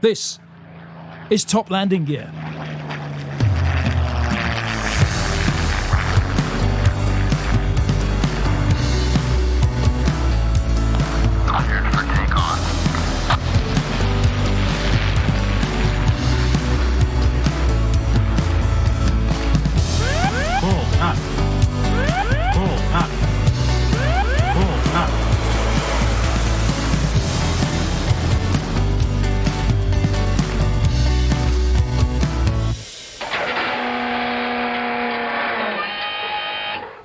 This is Top Landing Gear. Cleared for takeoff. Pull up. Pull up. Pull up.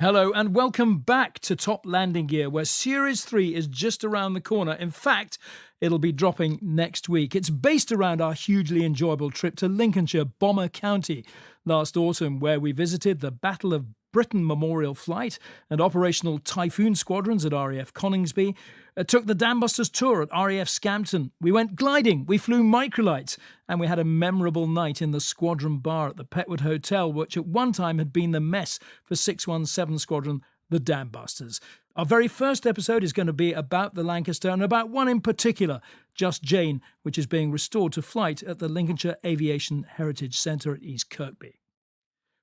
Hello and welcome back to Top Landing Gear, where Series 3 is just around the corner. In fact, it'll be dropping next week. It's based around our hugely enjoyable trip to Lincolnshire, Bomber County, last autumn, where we visited the Battle of Britain Memorial Flight and operational Typhoon squadrons at RAF Coningsby, took the Dambusters tour at RAF Scampton. We went gliding, we flew microlights, and we had a memorable night in the squadron bar at the Petwood Hotel, which at one time had been the mess for 617 Squadron, the Dambusters. Our very first episode is going to be about the Lancaster and about one in particular, Just Jane, which is being restored to flight at the Lincolnshire Aviation Heritage Centre at East Kirkby.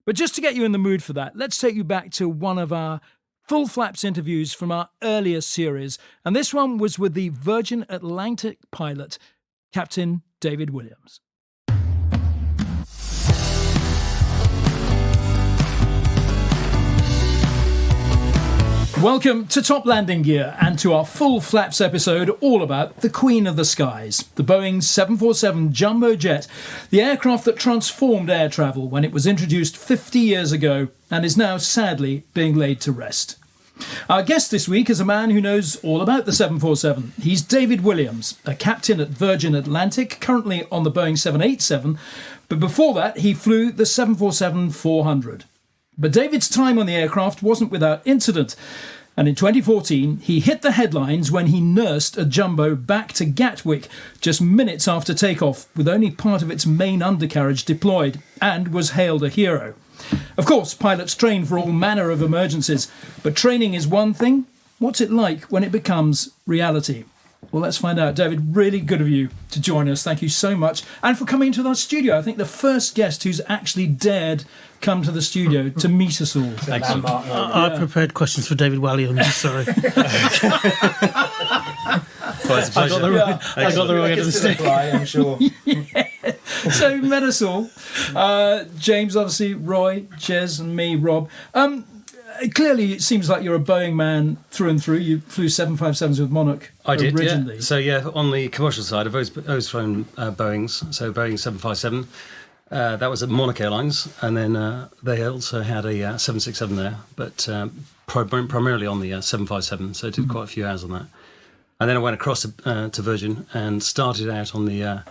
But just to get you in the mood for that, let's take you back to one of our full flaps interviews from our earlier series. And this one was with the Virgin Atlantic pilot, Captain David Williams. Welcome to Top Landing Gear and to our full flaps episode all about the Queen of the Skies, the Boeing 747 jumbo jet, the aircraft that transformed air travel when it was introduced 50 years ago and is now sadly being laid to rest. Our guest this week is a man who knows all about the 747. He's David Williams, a captain at Virgin Atlantic, currently on the Boeing 787, but before that he flew the 747-400. But David's time on the aircraft wasn't without incident, and in 2014 he hit the headlines when he nursed a jumbo back to Gatwick just minutes after takeoff with only part of its main undercarriage deployed, and was hailed a hero. Of course, pilots train for all manner of emergencies, but training is one thing. What's it like when it becomes reality? Well, let's find out. David, really good of you to join us. Thank you so much. And for coming to our studio. I think the first guest who's actually dared come to the studio to meet us all. Excellent. I prepared questions for David Williams, sorry. I got the wrong end of the stick. I'm sure. Yeah. So, met us all. James, obviously, Roy, Jez and me, Rob. Clearly, it seems like you're a Boeing man through and through. You flew 757s with Monarch originally. Yeah. So, yeah, on the commercial side, I've always flown Boeings. So, Boeing 757. That was at Monarch Airlines. And then they also had a 767 there, but primarily on the 757. So, I did quite a few hours on that. And then I went across to Virgin and started out on the...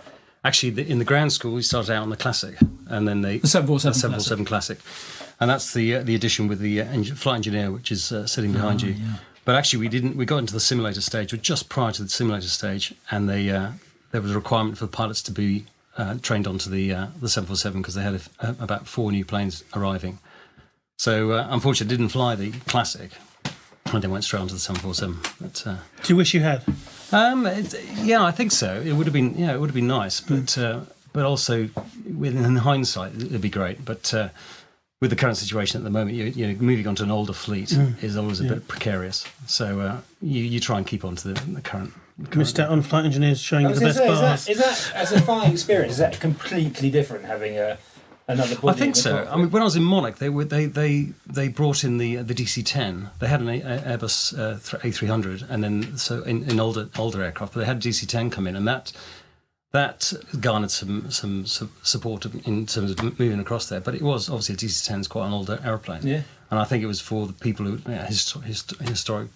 in the ground school, we started out on the Classic. And then the 747 Classic. And that's the edition with the flight engineer, which is sitting behind you. Yeah. But actually, we got into the simulator stage, or just prior to the simulator stage, and there was a requirement for the pilots to be trained onto the 747 because they had about 4 new planes arriving. So unfortunately, I didn't fly the Classic. I then went straight onto the 747. But, do you wish you had? Yeah, I think so. It would have been, it would have been nice, but also, in hindsight, it'd be great. But with the current situation at the moment, you know, moving on to an older fleet is always a bit precarious. So you try and keep on to the current. Missed out on flight engineers showing you the best bars. Is that, as a flying experience, is that completely different having another body? I think so. I mean, when I was in Monarch, they brought in the DC-10. They had an Airbus A300, and then so in older aircraft, but they had DC-10 come in, and that garnered some support in terms of moving across there. But it was obviously a DC-10 is quite an older aeroplane, and I think it was for the people who historic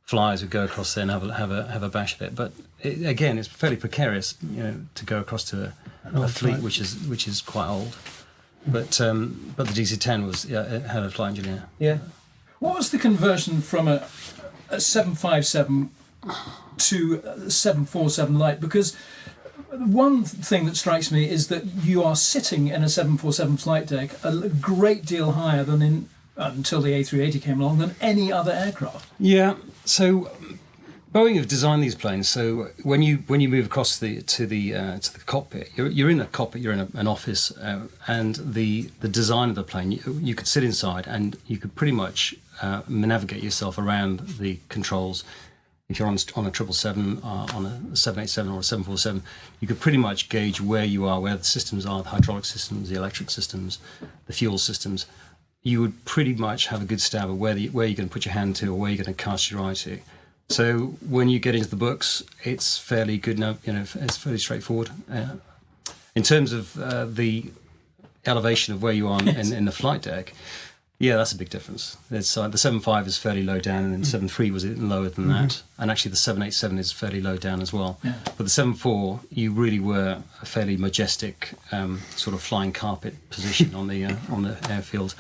flyers who go across there and have a bash at it. But again, it's fairly precarious, to go across to a fleet which is quite old. But the DC-10 had a flight engineer. Yeah. What was the conversion from a 757 to a 747 like? Because one thing that strikes me is that you are sitting in a 747 flight deck a great deal higher than until the A380 came along, than any other aircraft. Yeah. So Boeing have designed these planes so when you move across to the cockpit, you're in a cockpit, you're in an office, and the design of the plane, you could sit inside and you could pretty much navigate yourself around the controls. If you're on a 777, on a 787 or a 747, you could pretty much gauge where you are, where the systems are, the hydraulic systems, the electric systems, the fuel systems. You would pretty much have a good stab of where you're going to put your hand to or where you're going to cast your eye to. So when you get into the books, it's fairly good. It's fairly straightforward. In terms of the elevation of where you are in the flight deck, yeah, that's a big difference. It's the 7.5 is fairly low down, and then 7.3 was lower than that. And actually, the 787 is fairly low down as well. Yeah. But the 7.4, you really were a fairly majestic sort of flying carpet position on the airfield.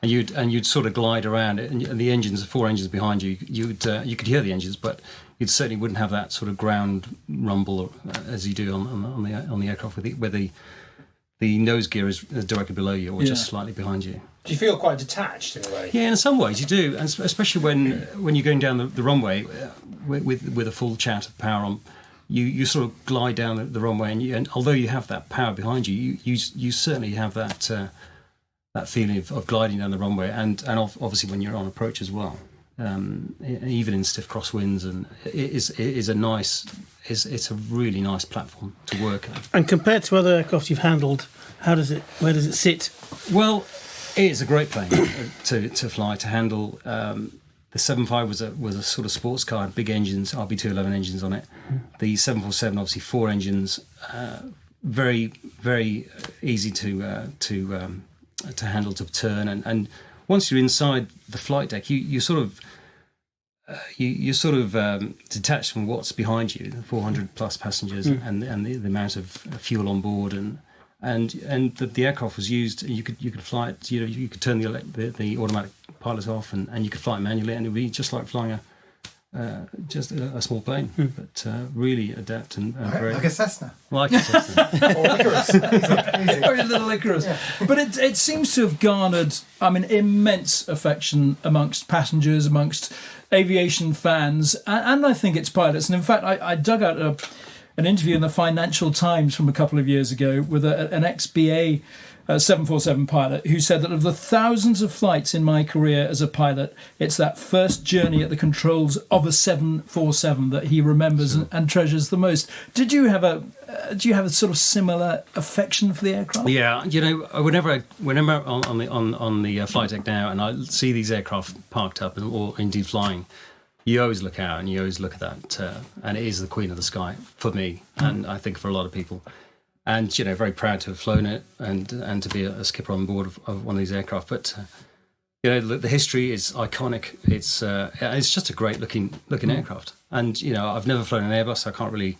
And you'd sort of glide around it, and the engines, the 4 engines behind you, you could hear the engines, but you certainly wouldn't have that sort of ground rumble as you do on the aircraft where the nose gear is directly below you or just slightly behind you. Do you feel quite detached in a way? Yeah, in some ways you do, and especially when you're going down the runway with a full chat of power on. You sort of glide down the runway, and although you have that power behind you, you certainly have that feeling of gliding down the runway, and obviously when you're on approach as well, even in stiff crosswinds, and it's a really nice platform to work at. And compared to other aircraft you've handled, where does it sit? Well, it is a great plane to fly, to handle. The 7.5 was a sort of sports car, big engines, RB211 engines on it. The 747, obviously 4 engines, very very easy to handle, to turn, and once you're inside the flight deck, you're sort of detached from what's behind you, the 400 plus passengers, and the amount of fuel on board, and the aircraft was used. You could fly it. You could turn the automatic pilot off, and you could fly it manually, and it would be just like flying a small plane, but really adept and great. Like a Cessna. Like a Cessna. Or Icarus. Easy. Or a little Icarus. Yeah. But it seems to have garnered, immense affection amongst passengers, amongst aviation fans, and I think it's pilots. And in fact, I dug out an interview in the Financial Times from a couple of years ago with an ex-BA 747 pilot who said that of the thousands of flights in my career as a pilot, it's that first journey at the controls of a 747 that he remembers and treasures the most. Do you have a sort of similar affection for the aircraft? Yeah, whenever on the flight deck now, and I see these aircraft parked up or indeed flying, you always look out and you always look at that, and it is the queen of the sky for me, and I think for a lot of people. And very proud to have flown it and to be a skipper on board of one of these aircraft. But the history is iconic. It's just a great looking aircraft. And I've never flown an Airbus, so I can't really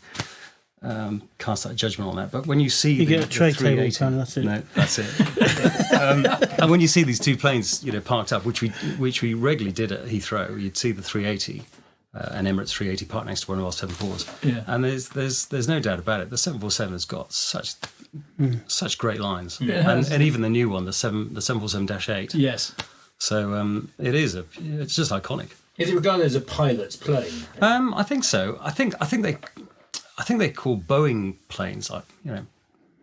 cast that judgment on that. But when you see get a tray table, that's it. No, that's it. And when you see these two planes, parked up, which we regularly did at Heathrow, you'd see the 380. An Emirates 380 parked next to one of our 747s. Yeah. And there's no doubt about it. The 747 has got such great lines. Yeah, and even the new one, the 747-8. Yes. So it's just iconic. Is it regarded as a pilot's plane? I think so. I think they call Boeing planes like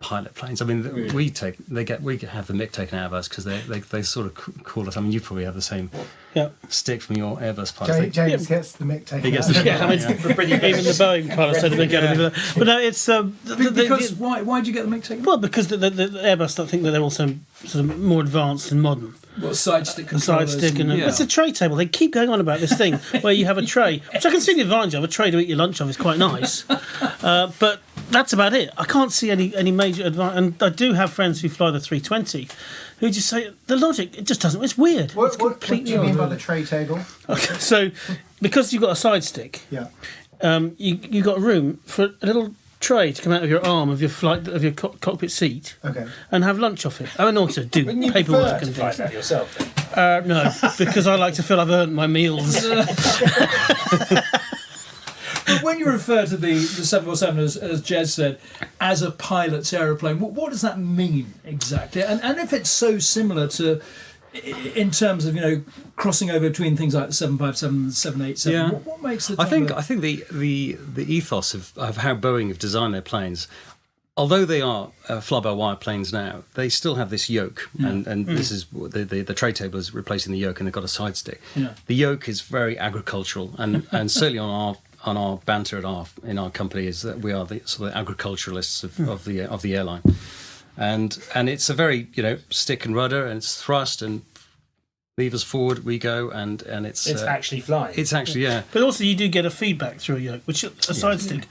pilot planes. I mean, really? we have the mick taken out of us because they sort of call us. I mean, you probably have the same stick from your Airbus pilots. James gets the mick taken out. Even the Boeing pilots take the mick out of it. But no, it's because why do you get the mick taken? Well, because the Airbus don't think that they're also sort of more advanced and modern. What, side stick controllers? Side stick, and it's a tray table. They keep going on about this thing where you have a tray, which I can see the advantage of. A tray to eat your lunch of is quite nice, but that's about it. I can't see any major advantage. And I do have friends who fly the 320 who just say the logic, it just doesn't. It's weird. What do you mean by the tray table? Okay, so because you've got a side stick, you got room for a little tray to come out of your arm of your cockpit seat, and have lunch off it. And also do paperwork and things. That yourself, no, because I like to feel I've earned my meals. But when you refer to the 747, as Jez said, as a pilot's aeroplane, what does that mean exactly? And if it's so similar to in terms of crossing over between things like the 757 and the 787? Yeah. What makes the I think the ethos of how Boeing have designed their planes, although they are fly-by-wire planes now, they still have this yoke, and this is the tray table is replacing the yoke, and they've got a side stick. Yeah. The yoke is very agricultural, and certainly on our banter in our company is that we are the sort of agriculturalists of the airline, and it's a very stick and rudder, and it's thrust and levers forward we go, and it's actually flying. It's actually But also you do get a feedback through a yoke, which a side stick.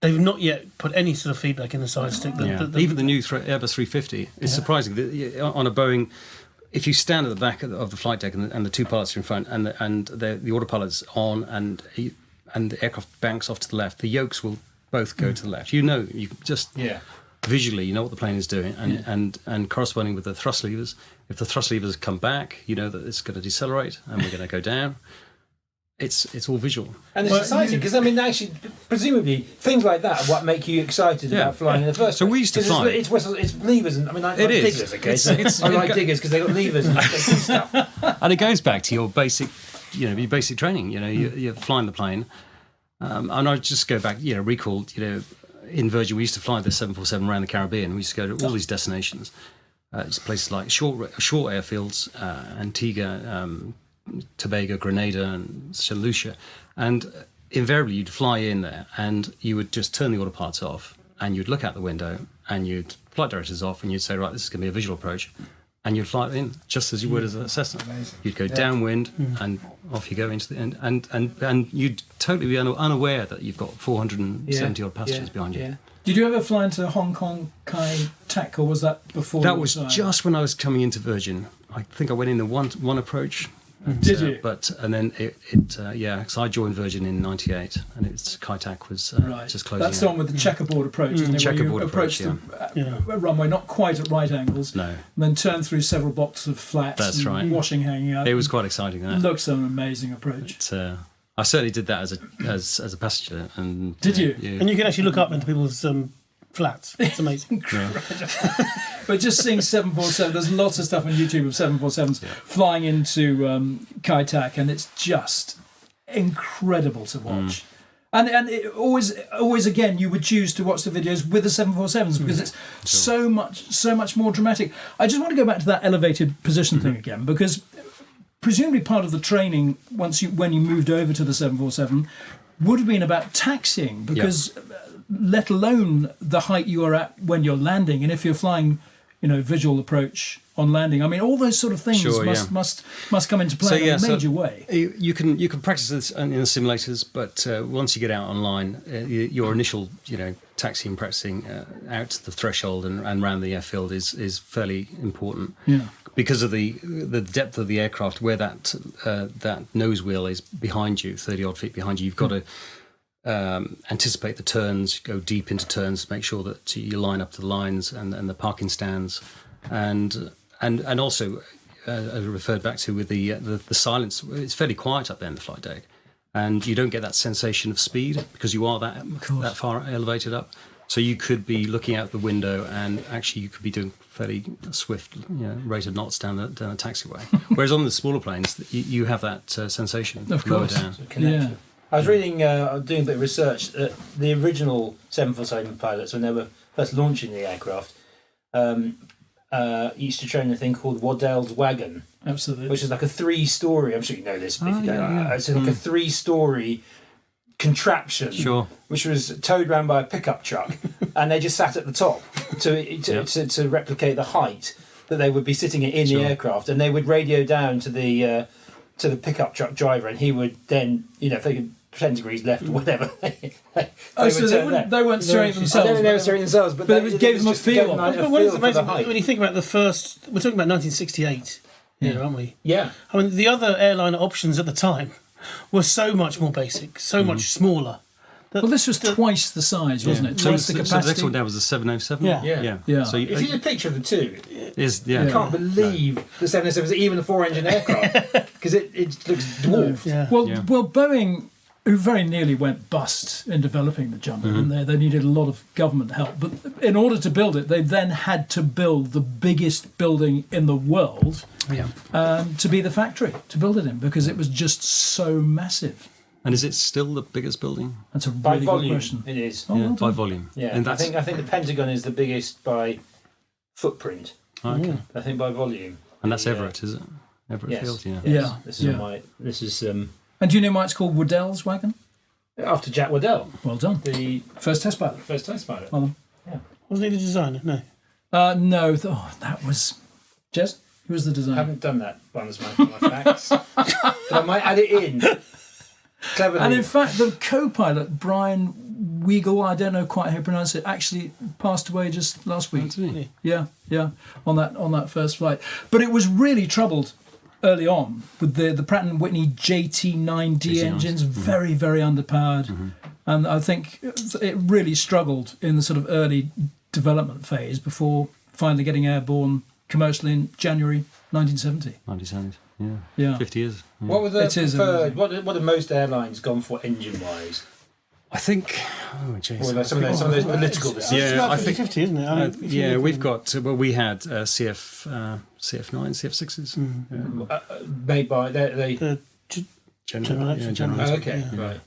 They've not yet put any sort of feedback in the side stick. Even the new Airbus 350 is surprising. On a Boeing, if you stand at the back of the flight deck and the two pilots are in front and the autopilot's on and the aircraft banks off to the left, the yokes will both go to the left. You just visually you know what the plane is doing, and corresponding with the thrust levers. If the thrust levers come back, you know that it's going to decelerate and we're going to go down. It's all visual. And it's exciting because, actually, presumably, things like that are what make you excited about flying in the first place. So we used to fly. It's levers, and I like diggers, okay? I like diggers because they've got levers and they do stuff. And it goes back to your basic training. You're flying the plane. And I just go back, recall, in Virgin, we used to fly the 747 around the Caribbean. We used to go to all these destinations. Places like short airfields, Antigua, Tobago, Grenada, and St. Lucia, and invariably you'd fly in there and you would just turn the autopilots off and you'd look out the window and you'd flight directors off and you'd say, right, this is going to be a visual approach, and you'd fly it in just as you would as a Cessna. Amazing. You'd go downwind and off you go into the end, and you'd totally be unaware that you've got 470 odd passengers behind you. Yeah. Did you ever fly into Hong Kong Kai Tak, or was that before? That was just when I was coming into Virgin. I think I went in the one approach. Did you? And then because I joined Virgin in '98, and it's Kai Tak was just closing. That's the one with the checkerboard approach, isn't it? Checkerboard where you approach, the runway not quite at right angles. No. And then turn through several blocks of flats. That's and right. Washing hanging out. It was quite exciting. That Looks an amazing approach. I certainly did that as a passenger. And did you? Yeah. And you can actually look up into people's flats. It's amazing. But just seeing 747, there's lots of stuff on YouTube of 747s flying into Kai Tak, and it's just incredible to watch. And it always again, you would choose to watch the videos with the 747s because it's so much more dramatic. I just want to go back to that elevated position thing again, because presumably part of the training when you moved over to the 747 would have been about taxiing, because let alone the height you are at when you're landing, and if you're flying visual approach on landing, all those sort of things must come into play in a major way. You can practice this in the simulators, but once you get out online, your initial taxiing practicing out to the threshold and around the airfield is fairly important. Yeah. Because of the depth of the aircraft, where that nose wheel is behind you, 30 odd feet behind you, you've got to anticipate the turns, go deep into turns, make sure that you line up the lines and the parking stands, and also I referred back to with the silence. It's fairly quiet up there in the flight deck, and you don't get that sensation of speed because you are that far elevated up. So you could be looking out the window, and actually you could be doing fairly swift, rate of knots down a taxiway. Whereas on the smaller planes, you have that sensation of lower course. down. Yeah. I was reading, doing a bit of research. The original 747 pilots, when they were first launching the aircraft, used to train a thing called Waddell's wagon. Absolutely. Which is like a 3-story. I'm sure you know this, but if you don't, it's like a 3-story contraption, which was towed around by a pickup truck, and they just sat at the top to replicate the height that they would be sitting in the aircraft, and they would radio down to the pickup truck driver, and he would then, if they could 10 degrees left or whatever. they weren't steering themselves. I don't think they were steering themselves, but it gave them a feel. But what is amazing, when you think about we're talking about 1968 here, aren't we? Yeah. The other airline options at the time were so much more basic, so much smaller. Well, this was twice the size, wasn't it? Twice the capacity. So the next one down was the 707? Yeah. So if you see a picture of the two, I can't believe the 707 is even a 4-engine aircraft, because it looks dwarfed. Well, Boeing who very nearly went bust in developing the Jumbo, and they needed a lot of government help. But in order to build it, they then had to build the biggest building in the world to be the factory to build it in, because it was just so massive. And is it still the biggest building? That's a By really volume, good question. it is. Oh, well By done. volume. Yeah, And I think the Pentagon is the biggest by footprint. Okay. I think by volume. And that's Everett, is it? Everett Yes. Field, yeah. Yes. Yeah, This is yeah. on my. This is And do you know why it's called Waddell's wagon? after Jack Waddell, Well done. the First test pilot. first test pilot. Well Wasn't he the designer? No. done. No, that was Jez. Who was the I designer? haven't done that bonus man for my facts, but I might add it in cleverly. And in fact, the co-pilot Brian Weigel, I don't know quite how to pronounce it, actually passed away just last week. Really? Yeah, on that first flight. But it was really troubled early on with the Pratt & Whitney JT9D JT9s. engines, very, very underpowered. And I think it really struggled in the sort of early development phase before finally getting airborne commercially in January 1970. 97, yeah. Yeah. 50 years. Yeah. What were the It is preferred? What have most airlines gone for engine-wise? I think... Oh, jeez. Or like some of those political decisions? Yeah, It's about I think- 50-50, isn't it? I mean, if you Yeah, look we've at- got... Well, we had CF9, CF6s. Made by they. the General Electric. General Oh, Electric. okay, right.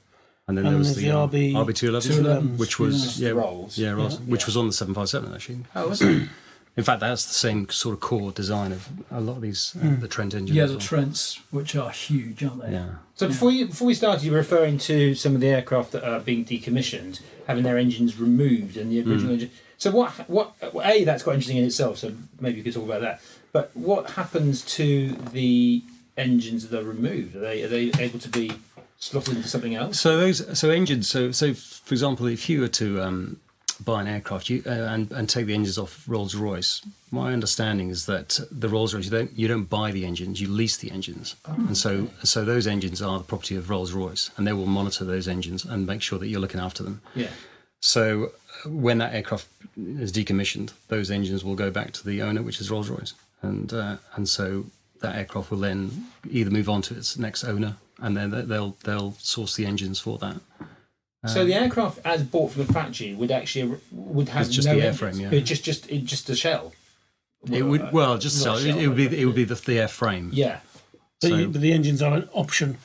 And then And there was there's the the RB211, 211s, which was... yeah. Yeah, Rolls. yeah, Rolls, Yeah. which was on the 757, actually. Oh, was it? In fact, that's the same sort of core design of a lot of these, the Trent engines. Yeah, as the well. Trents, which are huge, aren't they? Yeah. So before we started, you were referring to some of the aircraft that are being decommissioned, having their engines removed and the original engine. So what? A, that's quite interesting in itself. So maybe you could talk about that. But what happens to the engines that are removed? Are they able to be slotted into something else? So engines. So for example, if you were to buy an aircraft and take the engines off Rolls-Royce, my understanding is that the Rolls-Royce you don't buy the engines, you lease the engines, and so those engines are the property of Rolls-Royce, and they will monitor those engines and make sure that you're looking after them. Yeah. So when that aircraft is decommissioned, those engines will go back to the owner, which is Rolls-Royce, and so that aircraft will then either move on to its next owner, and then they'll source the engines for that. So the aircraft, as bought from the factory, would have It's just no the engines. airframe, yeah. It's just a shell. It would it would be the airframe. Yeah. But the engines are an option.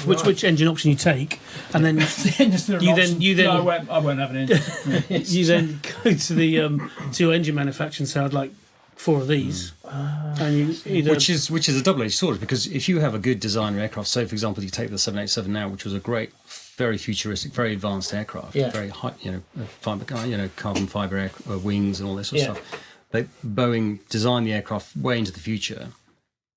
Which engine option you take, and then The engines are an You option. then- No, I won't have an engine. you then go to the to your engine manufacturer and say, "I'd like 4 of these," and you either Which is a double-edged sword, because if you have a good designer aircraft, say for example you take the 787 now, which was a great, very futuristic, very advanced aircraft, Yeah. very high, carbon fiber wings and all this sort Yeah. of stuff. Boeing designed the aircraft way into the future.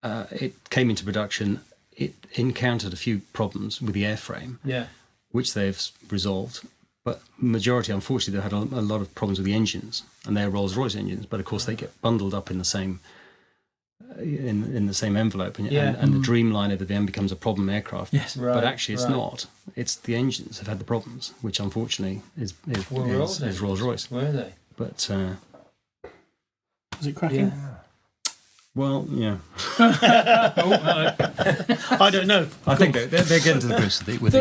It came into production. It encountered a few problems with the airframe, Yeah. which they've resolved. But majority, unfortunately, they had a lot of problems with the engines, and they're Rolls-Royce engines. But of course, they get bundled up in the same in the same envelope, and the Dreamliner then becomes a problem aircraft. Yes. Right, But actually, it's right. not. It's the engines have had the problems, which unfortunately is Rolls Rolls-Royce. Were they? But is it cracking? well, yeah, I don't know. I think they're getting to the grips with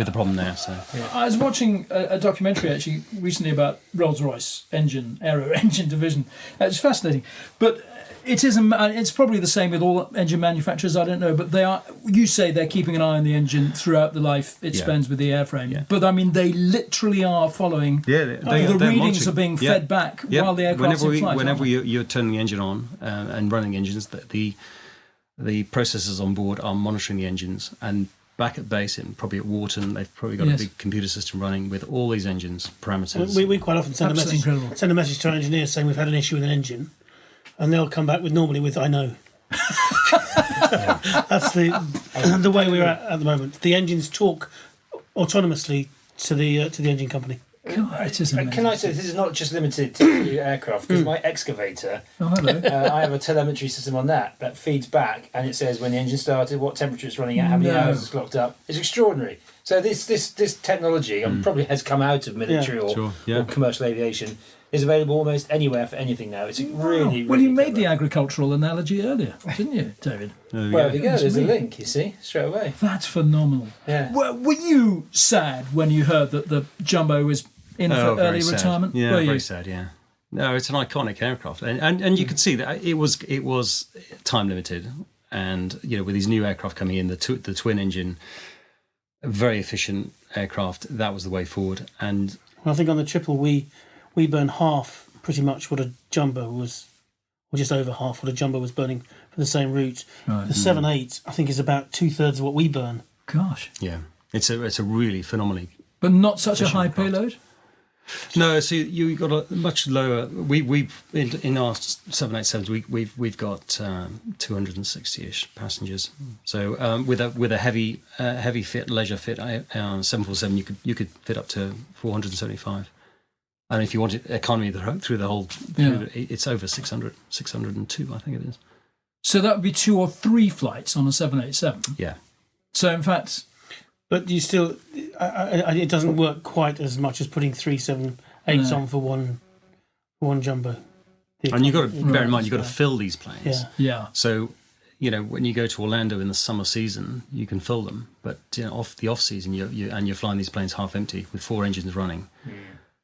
the problem now. So I was watching a documentary actually recently about Rolls-Royce aero engine division. It's fascinating, but it is. It's probably the same with all engine manufacturers. I don't know, but they are. You say they're keeping an eye on the engine throughout the life it spends with the airframe. Yeah. But I mean, they literally are following. the The readings are being fed back while the aircraft's in flight. Whenever aren't they? you're turning the engine on and running engines, the processors on board are monitoring the engines. And back at base, and probably at Wharton, they've probably got Yes. a big computer system running with all these engines parameters. We quite often send Absolutely incredible. a message to our engineers saying we've had an issue with an engine, and they'll come back with "I know." That's the way we're at the moment. The engines talk autonomously to the engine company. God, it is amazing. Can I say this is not just limited to aircraft? Because my excavator, Oh, hello. I have a telemetry system on that feeds back, and it says when the engine started, what temperature it's running at, how many No. hours it's clocked up. It's extraordinary. So this technology probably has come out of military or commercial aviation. Is available almost anywhere for anything now. It's really Well, you made clever. the agricultural analogy earlier, didn't you, David? Well, there you go. There's a link. You see, straight away. That's phenomenal. Yeah. Were you sad when you heard that the Jumbo was in for very early sad. retirement? Yeah, Were you? very sad. Yeah. No, it's an iconic aircraft, and you could see that it was time limited, and with these new aircraft coming in, the twin engine, very efficient aircraft. That was the way forward, and I think on the triple we burn half pretty much what a Jumbo was, or just over half what a Jumbo was burning for the same route. Right. The 7.8 I think is about 2/3 of what we burn. Gosh. yeah, it's a really phenomenally. But not such a high Efficient payload? No, so you got a much lower. We in our 787s we've got 260ish passengers. So with a heavy fit leisure fit 747 you could fit up to 475. And if you wanted economy through the whole, it's over 602, I think it is. So that would be 2 or 3 flights on a 787. Yeah. So in fact, But you still, it doesn't work quite as much as putting 3 7.8s on for one Jumbo. And you've got to bear in mind, you've got to fill these planes. yeah. So, when you go to Orlando in the summer season, you can fill them. But off season, you're flying these planes half empty with 4 engines running.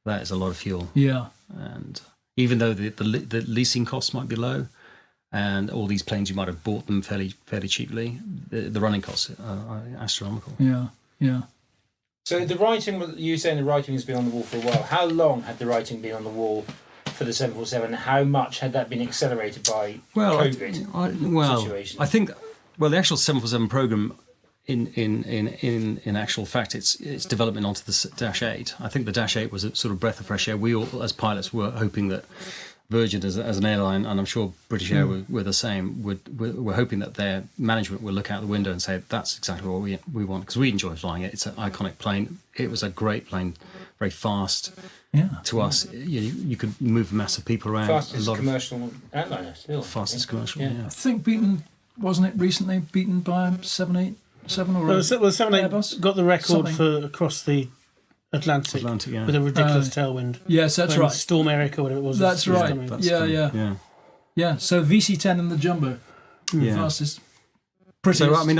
That is a lot of fuel. Yeah. And even though the leasing costs might be low, and all these planes you might have bought them fairly cheaply, the running costs are astronomical. Yeah. Yeah. So the writing, you were saying the writing has been on the wall for a while. How long had the writing been on the wall for the 747? How much had that been accelerated by COVID situation? I think the actual 747 program, in actual fact, its development onto the Dash 8. I think the Dash 8 was a sort of breath of fresh air. We all, as pilots, were hoping that Virgin, as an airline, and I'm sure British Air were the same, were hoping that their management would look out the window and say, that's exactly what we want, because we enjoy flying it. It's an iconic plane. It was a great plane, very fast. Yeah. To us, you could move massive people around. Fastest commercial airliner still. Fastest commercial, I think wasn't it recently beaten by a 787 or Well, a the 7.8 Airbus? got the record Something. for across the Atlantic yeah. with a ridiculous tailwind. Yes, that's When right. Storm Erica, whatever it was. That's was right. coming. Yeah. So VC10 and the Jumbo, fastest. Pretty. So I mean,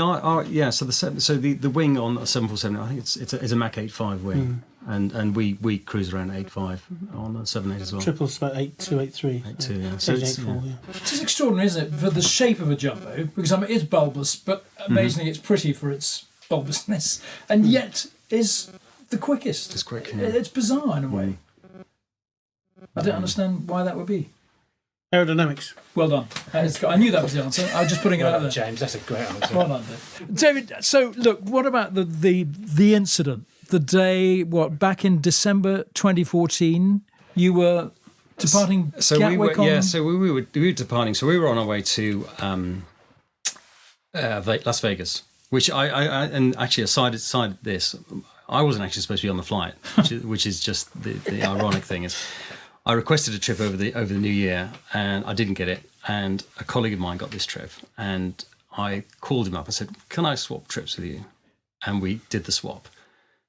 so the wing on the 747, I think it's a Mach 8.5 wing, and we cruise around 8.5 on the 7.8 as well. Triple's about 8.2, 8.3. 8.2, yeah. So it's, 8.4, yeah. It's extraordinary, isn't it, for the shape of a Jumbo? Because it's bulbous, but amazingly it's pretty for its bulbousness, and yet is the quickest. It's quick. It's bizarre in a way. I don't understand why that would be. Aerodynamics. Well done. I knew that was the answer. I was just putting it out there. James, that's a great answer. Well done, David. So, look, what about the incident? The day, back in December 2014, you were departing Gatwick we were departing. So we were on our way to Las Vegas, which I and actually aside this, I wasn't actually supposed to be on the flight, which is just the ironic thing is, I requested a trip over the New Year and I didn't get it, and a colleague of mine got this trip, and I called him up and said, "Can I swap trips with you?" And we did the swap.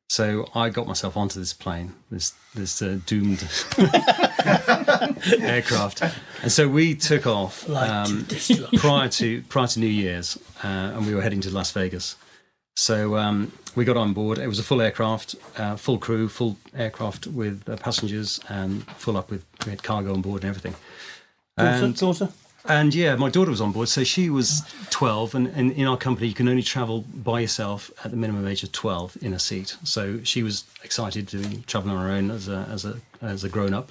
So I got myself onto this plane, this doomed aircraft, and so we took off prior to New Year's, and we were heading to Las Vegas. So we got on board. It was a full aircraft, full crew, full aircraft with passengers, and we had cargo on board and everything. Daughter? And yeah, my daughter was on board. So she was 12, and in our company, you can only travel by yourself at the minimum age of 12 in a seat. So she was excited to travel on her own as a grown up,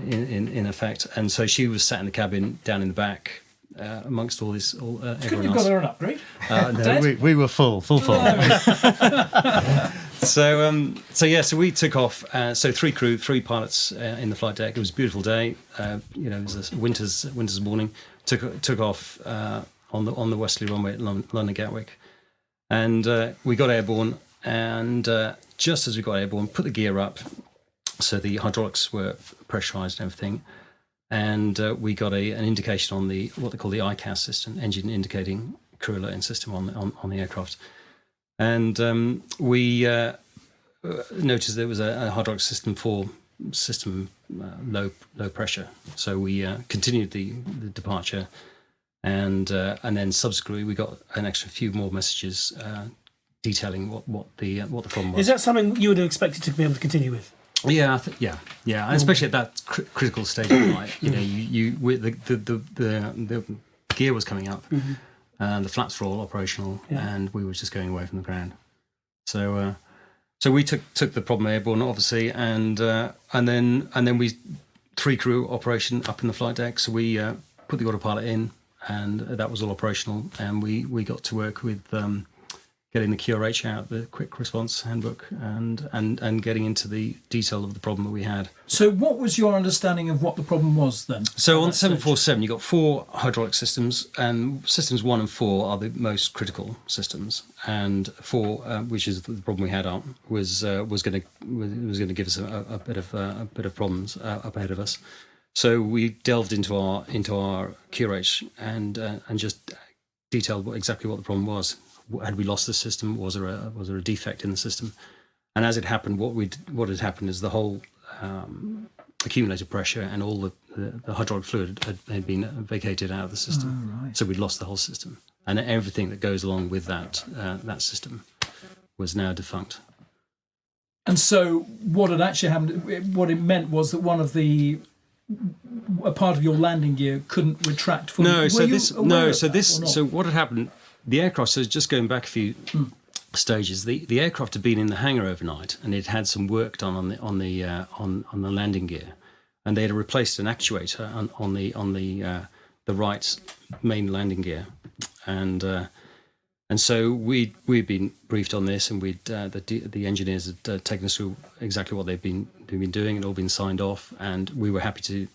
in effect. And so she was sat in the cabin down in the back. Amongst all this, everyone You've else. got her an upgrade. No, we were full. So we took off. So 3 crew, 3 pilots in the flight deck. It was a beautiful day. It was a winter's morning. Took off on the westerly runway at London Gatwick, and we got airborne. And just as we got airborne, put the gear up, so the hydraulics were pressurised and everything. And we got an indication on what they call the ICAS system, engine indicating crew alerting system on the aircraft. And we noticed there was a hydraulic system low pressure. So we continued the departure, and then subsequently we got an extra few more messages detailing what the problem was. Is that something you would have expected to be able to continue with? Yeah, and especially at that critical stage of the night. You know, you with the gear was coming up, and the flaps were all operational, and we were just going away from the ground. So we took the problem airborne, obviously, and then we 3 crew operation up in the flight deck. So we put the autopilot in, and that was all operational, and we got to work with getting the QRH out, the quick response handbook, and getting into the detail of the problem that we had. So what was your understanding of what the problem was then? So on the 747, you've got 4 hydraulic systems, and systems 1 and 4 are the most critical systems. And 4, which is the problem we had on, was going to give us a bit of problems up ahead of us. So we delved into our QRH and just detailed exactly what the problem was. Had we lost the system? Was there a defect in the system? And as it happened, what had happened is the whole accumulated pressure and all the hydraulic fluid had been vacated out of the system. Oh, right. So we'd lost the whole system, and everything that goes along with that system was now defunct. And so what had actually happened? What it meant was that a part of your landing gear couldn't retract fully. So what had happened? The aircraft, so just going back a few stages, the aircraft had been in the hangar overnight, and it had some work done on the landing gear, and they had replaced an actuator on the right main landing gear, and so we'd been briefed on this, and the engineers had taken us through exactly what they've been doing, and all been signed off, and we were happy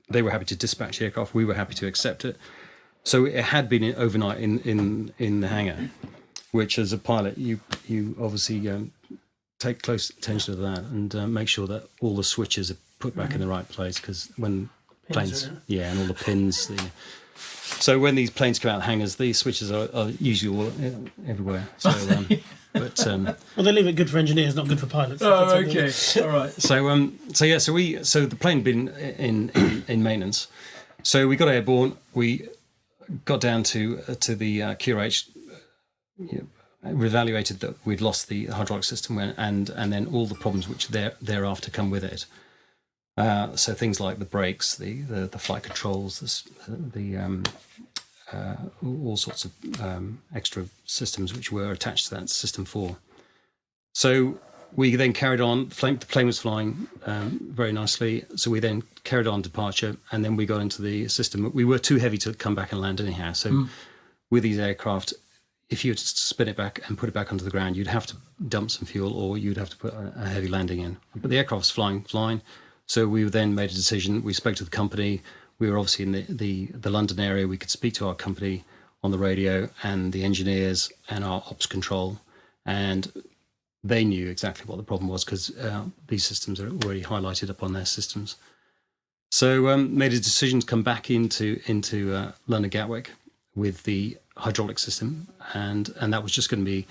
they were happy to dispatch the aircraft, we were happy to accept it. So it had been overnight in the hangar, which as a pilot you obviously take close attention to that and make sure that all the switches are put back in the right place, because when planes, and all the pins. So when these planes come out of hangars, these switches are usually all everywhere. So, well, they leave it good for engineers, not good for pilots. Oh, okay, all right. So the plane had been in maintenance. So we got airborne. We got down to the QRH, evaluated that we'd lost the hydraulic system, and then all the problems which thereafter come with it. So things like the brakes, the flight controls, all sorts of extra systems which were attached to that system 4. So we then carried on. The plane was flying very nicely, so we then carried on departure, and then we got into the system. We were too heavy to come back and land anyhow. So with these aircraft, if you were to spin it back and put it back onto the ground, you'd have to dump some fuel, or you'd have to put a heavy landing in. But the aircraft was flying. So we then made a decision. We spoke to the company. We were obviously in the London area. We could speak to our company on the radio, and the engineers and our ops control, and they knew exactly what the problem was, because these systems are already highlighted up on their systems. So made a decision to come back into London Gatwick with the hydraulic system, and that was just going to be,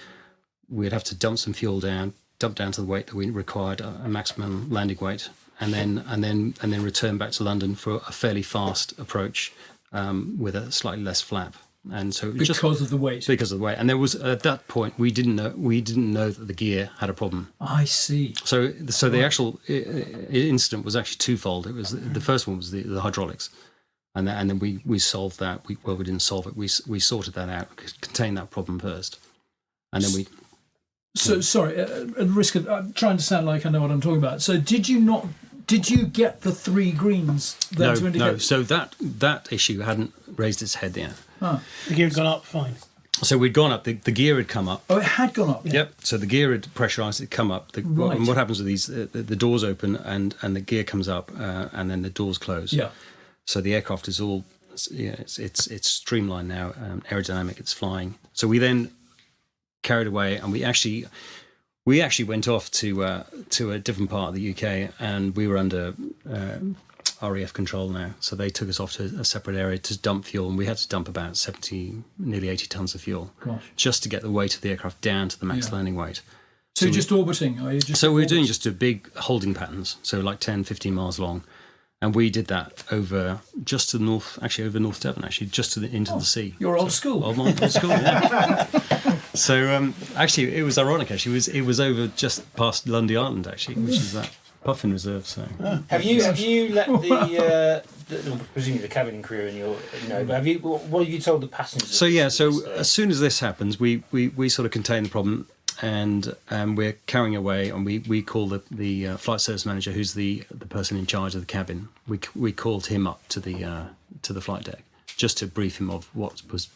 we'd have to dump some fuel down to the weight that we required, a maximum landing weight, and then return back to London for a fairly fast approach with a slightly less flap. And so because of the weight. And there was, at that point, we didn't know that the gear had a problem. I see. So the actual incident was actually twofold. It was the first one was the hydraulics, and then we solved that. We didn't solve it. We sorted that out, contained that problem first, and then we. So sorry, at the risk of I'm trying to sound like I know what I'm talking about. So did you get the 3 greens? No. So that issue hadn't raised its head yet. Oh. The gear had gone up, fine. So we'd gone up. The gear had come up. Oh, it had gone up. Yep. So the gear had pressurised. It come up. Right. And what happens with these? The doors open and the gear comes up, and then the doors close. Yeah. So the aircraft is all, it's streamlined now, aerodynamic. It's flying. So we then carried away, and we actually went off to a different part of the UK, and we were under REF control now. So they took us off to a separate area to dump fuel, and we had to dump about 70, nearly 80 tons of fuel just to get the weight of the aircraft down to the max landing weight. So you're just orbiting? Or are you just so we're doing just a big holding patterns, so like 10, 15 miles long. And we did that over just to the north, actually over North Devon, actually, just into the sea. You're old school. Old school, yeah. So actually, it was ironic. Actually, it was over just past Lundy Island, actually, which is that Puffin Reserve. So have you let presumably the cabin crew and but what have you told the passengers? So yeah, as soon as this happens, we sort of contain the problem, and we're carrying away, and we call the flight service manager, who's the person in charge of the cabin. We called him up to the flight deck just to brief him of what was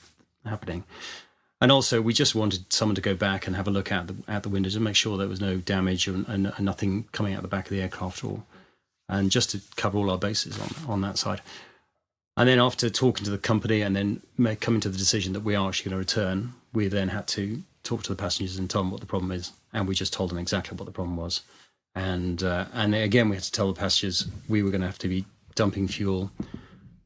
happening. And also, we just wanted someone to go back and have a look out the windows and make sure there was no damage and nothing coming out the back of the aircraft, and just to cover all our bases on that side. And then after talking to the company and then coming to the decision that we are actually going to return, we then had to talk to the passengers and tell them what the problem is. And we just told them exactly what the problem was. And again, we had to tell the passengers we were going to have to be dumping fuel,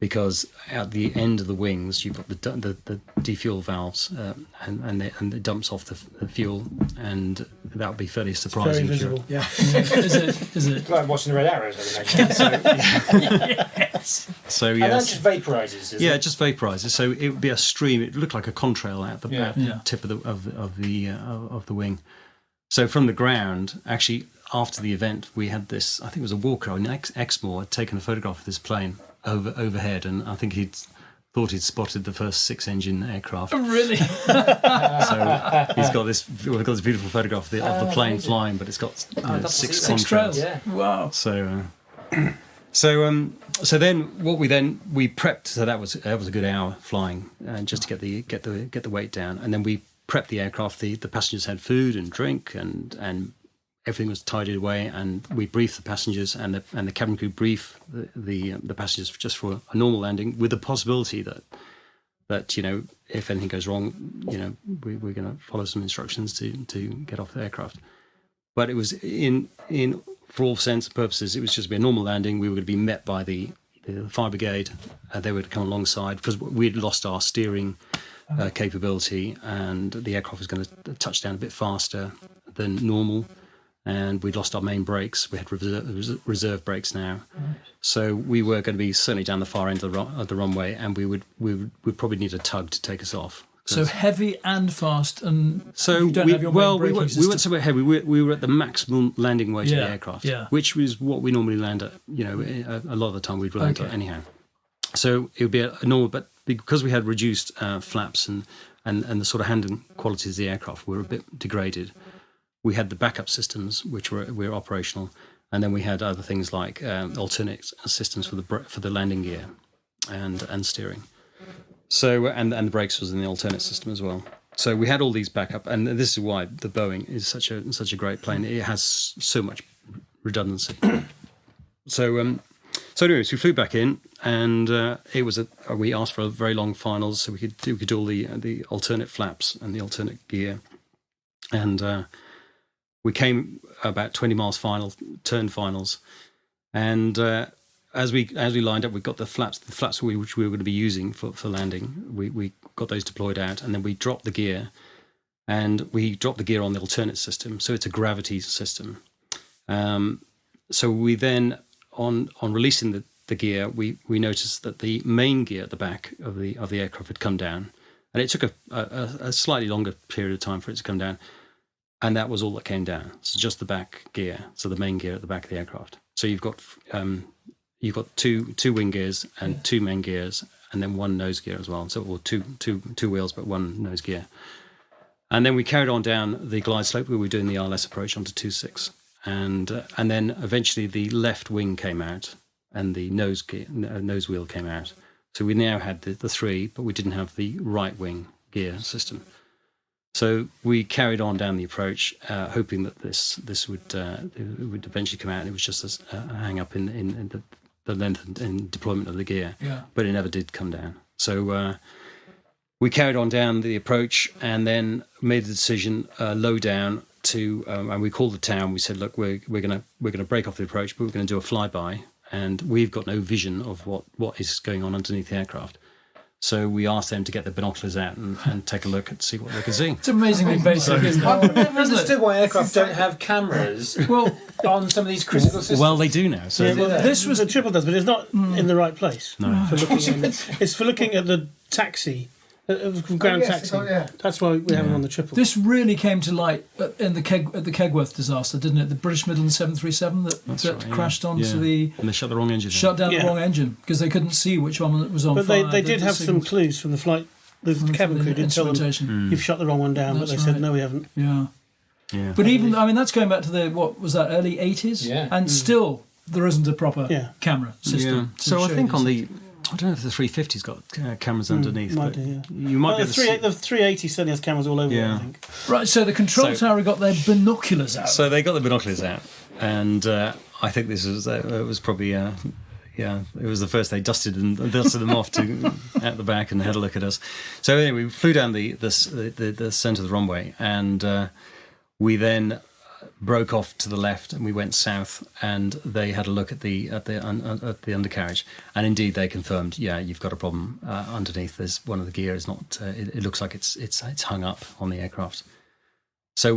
because at the end of the wings you've got the defuel valves, and it dumps off the fuel, and that would be fairly surprising. Very visible. Yeah. Is it? It's like watching the Red Arrows, I imagine. Yes. So And that just vaporises. it just vaporises. So it would be a stream. It would look like a contrail at the tip of the wing. So from the ground, actually, after the event, we had this. I think it was a Walker in Exmoor had taken a photograph of this plane overhead, and I think thought he'd spotted the first 6-engine aircraft. Oh, really? So we've got this beautiful photograph of the plane flying, but it's got six contrails. Yeah. Wow. So then we prepped. So that was a good hour flying, just to get the weight down, and then we prepped the aircraft. The passengers had food and drink, and everything was tidied away, and we briefed the passengers, and the cabin crew brief the passengers just for a normal landing, with the possibility that if anything goes wrong, we're going to follow some instructions to get off the aircraft. But it was for all intents and purposes, it was just be a normal landing. We were going to be met by the fire brigade. They would come alongside, because we'd lost our steering capability, and the aircraft was going to touch down a bit faster than normal. And we'd lost our main brakes. We had reserve brakes now, so we were going to be certainly down the far end of the runway, and we would probably need a tug to take us off. So heavy and fast, and so you don't have your main braking system. we weren't so heavy. We were at the maximum landing weight of the aircraft, which was what we normally land at. A lot of the time we'd land at anyhow. So it would be a normal, but because we had reduced flaps and the sort of handling qualities of the aircraft were a bit degraded. We had the backup systems, which were operational, and then we had other things like alternate systems for the landing gear and steering. So and the brakes was in the alternate system as well. So we had all these backup, and this is why the Boeing is such a great plane. It has so much redundancy. So anyways, we flew back in, and we asked for a very long finals, so we could do all the alternate flaps and the alternate gear, and. We came about 20 miles turn finals, and as we lined up, we got the flaps which we were going to be using for landing. We got those deployed out, and then we dropped the gear, and we dropped the gear on the alternate system. So it's a gravity system. So we then on releasing the gear, we noticed that the main gear at the back of the aircraft had come down, and it took a slightly longer period of time for it to come down. And that was all that came down. So just the back gear, so the main gear at the back of the aircraft. So you've got two wing gears and two main gears, and then one nose gear as well. So two wheels, but one nose gear. And then we carried on down the glide slope. We were doing the RLS approach onto 2.6, and then eventually the left wing came out, and the nose wheel came out. So we now had the three, but we didn't have the right wing gear system. So we carried on down the approach, hoping that this would eventually come out, and it was just a hang up in the length and deployment of the gear. Yeah. But it never did come down. So we carried on down the approach, and then made the decision low down to, and we called the town. We said, look, we're gonna break off the approach, but we're going to do a flyby, and we've got no vision of what is going on underneath the aircraft. So we asked them to get their binoculars out and take a look and see what they could see. It's amazingly basic, isn't it? I've never understood why aircraft don't have cameras on some of these critical systems. Well, they do now. So This was the triple does, but it's not in the right place. No. It's for looking at the taxi, ground taxi. That's why we have them on the triple. This really came to light at the Kegworth disaster, didn't it? The British Midland 737 that crashed onto the... And they shut the wrong engine. Shut down the wrong engine because they couldn't see which one was on but fire. They did have some clues from the flight. The cabin crew did tell them, you've shut the wrong one down, but they said, no, we haven't. Yeah. Yeah. But even, I mean, that's going back to the, what was that, early 80s? Yeah. And still there isn't a proper camera system. Yeah. So I think on the... I don't know if the 350's got cameras underneath. Might but do, yeah. You might be able to see. The 380 certainly has cameras all over it, I think. Right, so the control tower got their binoculars out. So they got the binoculars out, and I think this was it was probably it was the first they dusted them off to out the back and had a look at us. So anyway, we flew down the centre of the runway, and we then broke off to the left and we went south, and they had a look at the undercarriage, and indeed they confirmed, you've got a problem underneath. There's one of the gear is not. It looks like it's hung up on the aircraft. So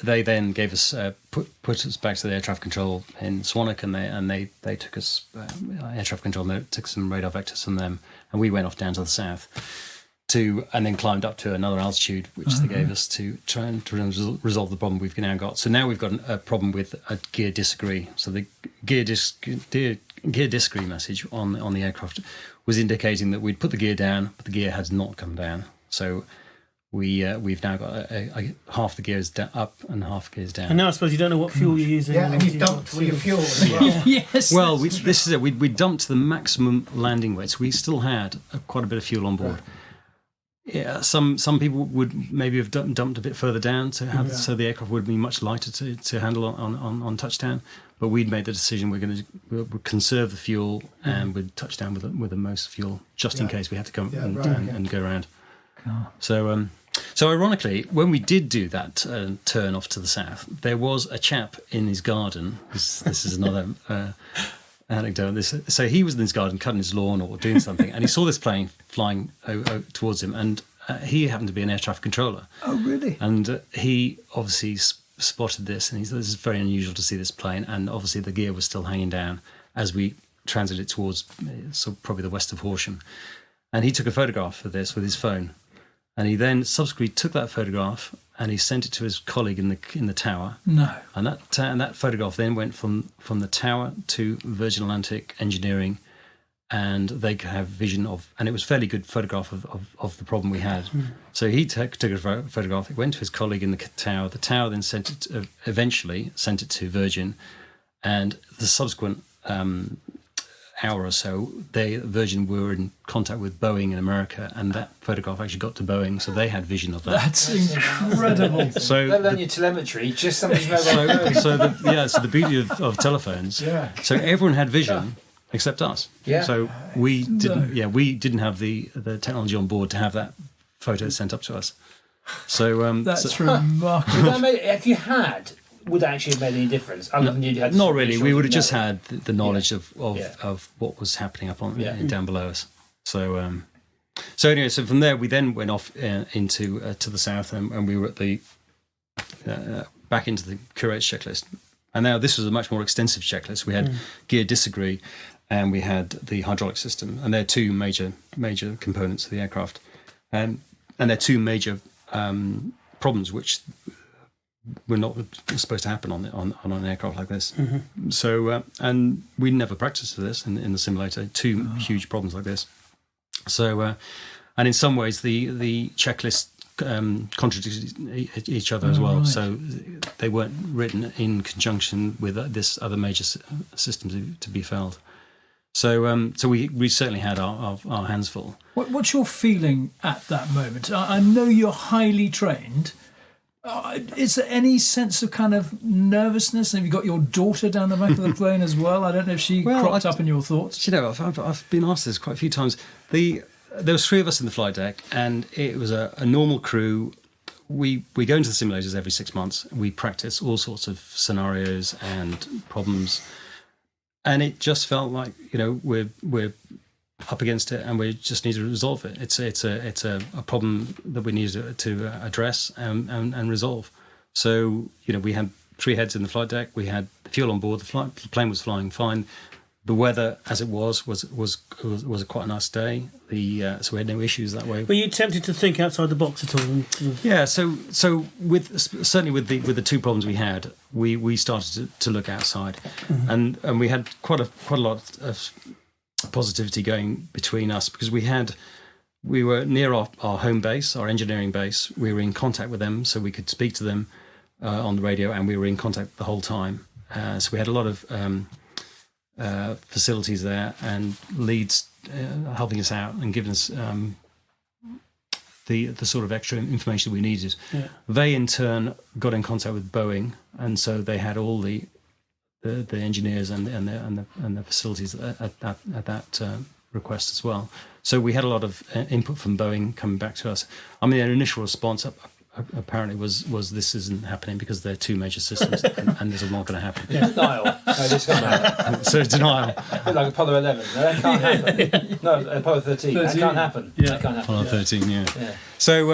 they then gave us put us back to the air traffic control in Swanwick, and they took us air traffic control, and they took some radar vectors from them, and we went off down to the south. And then climbed up to another altitude, which they gave us to try and resolve the problem we've now got. So now we've got a problem with a gear disagree. So the gear disagree message on the aircraft was indicating that we'd put the gear down, but the gear has not come down. So we've now got half the gears up and half the gears down. And now I suppose you don't know what fuel you're using. Yeah, and you've dumped all your fuel as well. Yes. Well, this is it. We dumped the maximum landing weights. We still had quite a bit of fuel on board. Yeah, some people would maybe have dumped a bit further down so the aircraft would be much lighter to handle on touchdown. But we'd made the decision we'll conserve the fuel and we'd touch down with the most fuel just in case we had to come and go around. Oh. So ironically, when we did do that turn off to the south, there was a chap in his garden. This is another. Anecdote. So he was in his garden cutting his lawn or doing something, and he saw this plane flying towards him, and he happened to be an air traffic controller. Oh, really? And he obviously spotted this, and he said, "This is very unusual to see this plane." And obviously, the gear was still hanging down as we transited towards probably the west of Horsham. And he took a photograph of this with his phone, and he then subsequently took that photograph and he sent it to his colleague in the tower. No. And that photograph then went from the tower to Virgin Atlantic Engineering, and they could have vision of, and it was a fairly good photograph of the problem we had. So he took a photograph, it went to his colleague in the tower. The tower then eventually sent it to Virgin, and the subsequent hour or so, Virgin were in contact with Boeing in America, and that photograph actually got to Boeing, so they had vision of that. That's incredible. So let alone your telemetry, just somebody's mobile phone. So the beauty of telephones. Yeah. So everyone had vision except us. Yeah. So we didn't. Yeah, we didn't have the technology on board to have that photo sent up to us. So that's remarkable. If you had. Would that actually have made any difference? Other than you had not really. We would have just had the knowledge of what was happening up on down below us. So anyway, so from there we then went off into to the south, and we were at the back into the curate's checklist. And now this was a much more extensive checklist. We had gear disagree, and we had the hydraulic system, and they're two major components of the aircraft, and they're two major problems which were not supposed to happen on an aircraft like this. So, and we never practiced for this in the simulator. Two huge problems like this. So, and in some ways, the checklist contradicted each other as well. Right. So they weren't written in conjunction with this other major system to be failed. So, so we certainly had our hands full. What's your feeling at that moment? I know you're highly trained. Is there any sense of kind of nervousness? Have you got your daughter down the back of the plane as well? I don't know if she cropped up in your thoughts. You know, I've been asked this quite a few times. There was three of us in the flight deck, and it was a normal crew. We go into the simulators every 6 months. We practice all sorts of scenarios and problems. and it just felt like we're up against it, and we just need to resolve it. It's a problem that we need to address and resolve. So we had 3 heads in the flight deck. We had fuel on board. The plane was flying fine. The weather, as it was a quite a nice day. So we had no issues that way. Were you tempted to think outside the box at all? Yeah. So certainly with the 2 problems we had, we started to look outside, and we had quite a lot of positivity going between us, because we were near our home base, our engineering base. We were in contact with them, so we could speak to them on the radio, and we were in contact the whole time. So we had a lot of facilities there and leads helping us out and giving us the sort of extra information we needed. Yeah. They in turn got in contact with Boeing, and so they had all the engineers and the facilities at that request as well. So we had a lot of input from Boeing coming back to us. I mean, their initial response apparently was this isn't happening because they're 2 major systems and this is not going to happen. Yeah. Denial. No, this can't happen. So denial. A bit like Apollo 11. No, that can't happen. No, Apollo 13. That can't happen. Yeah. That can't happen. Apollo 13. Yeah. So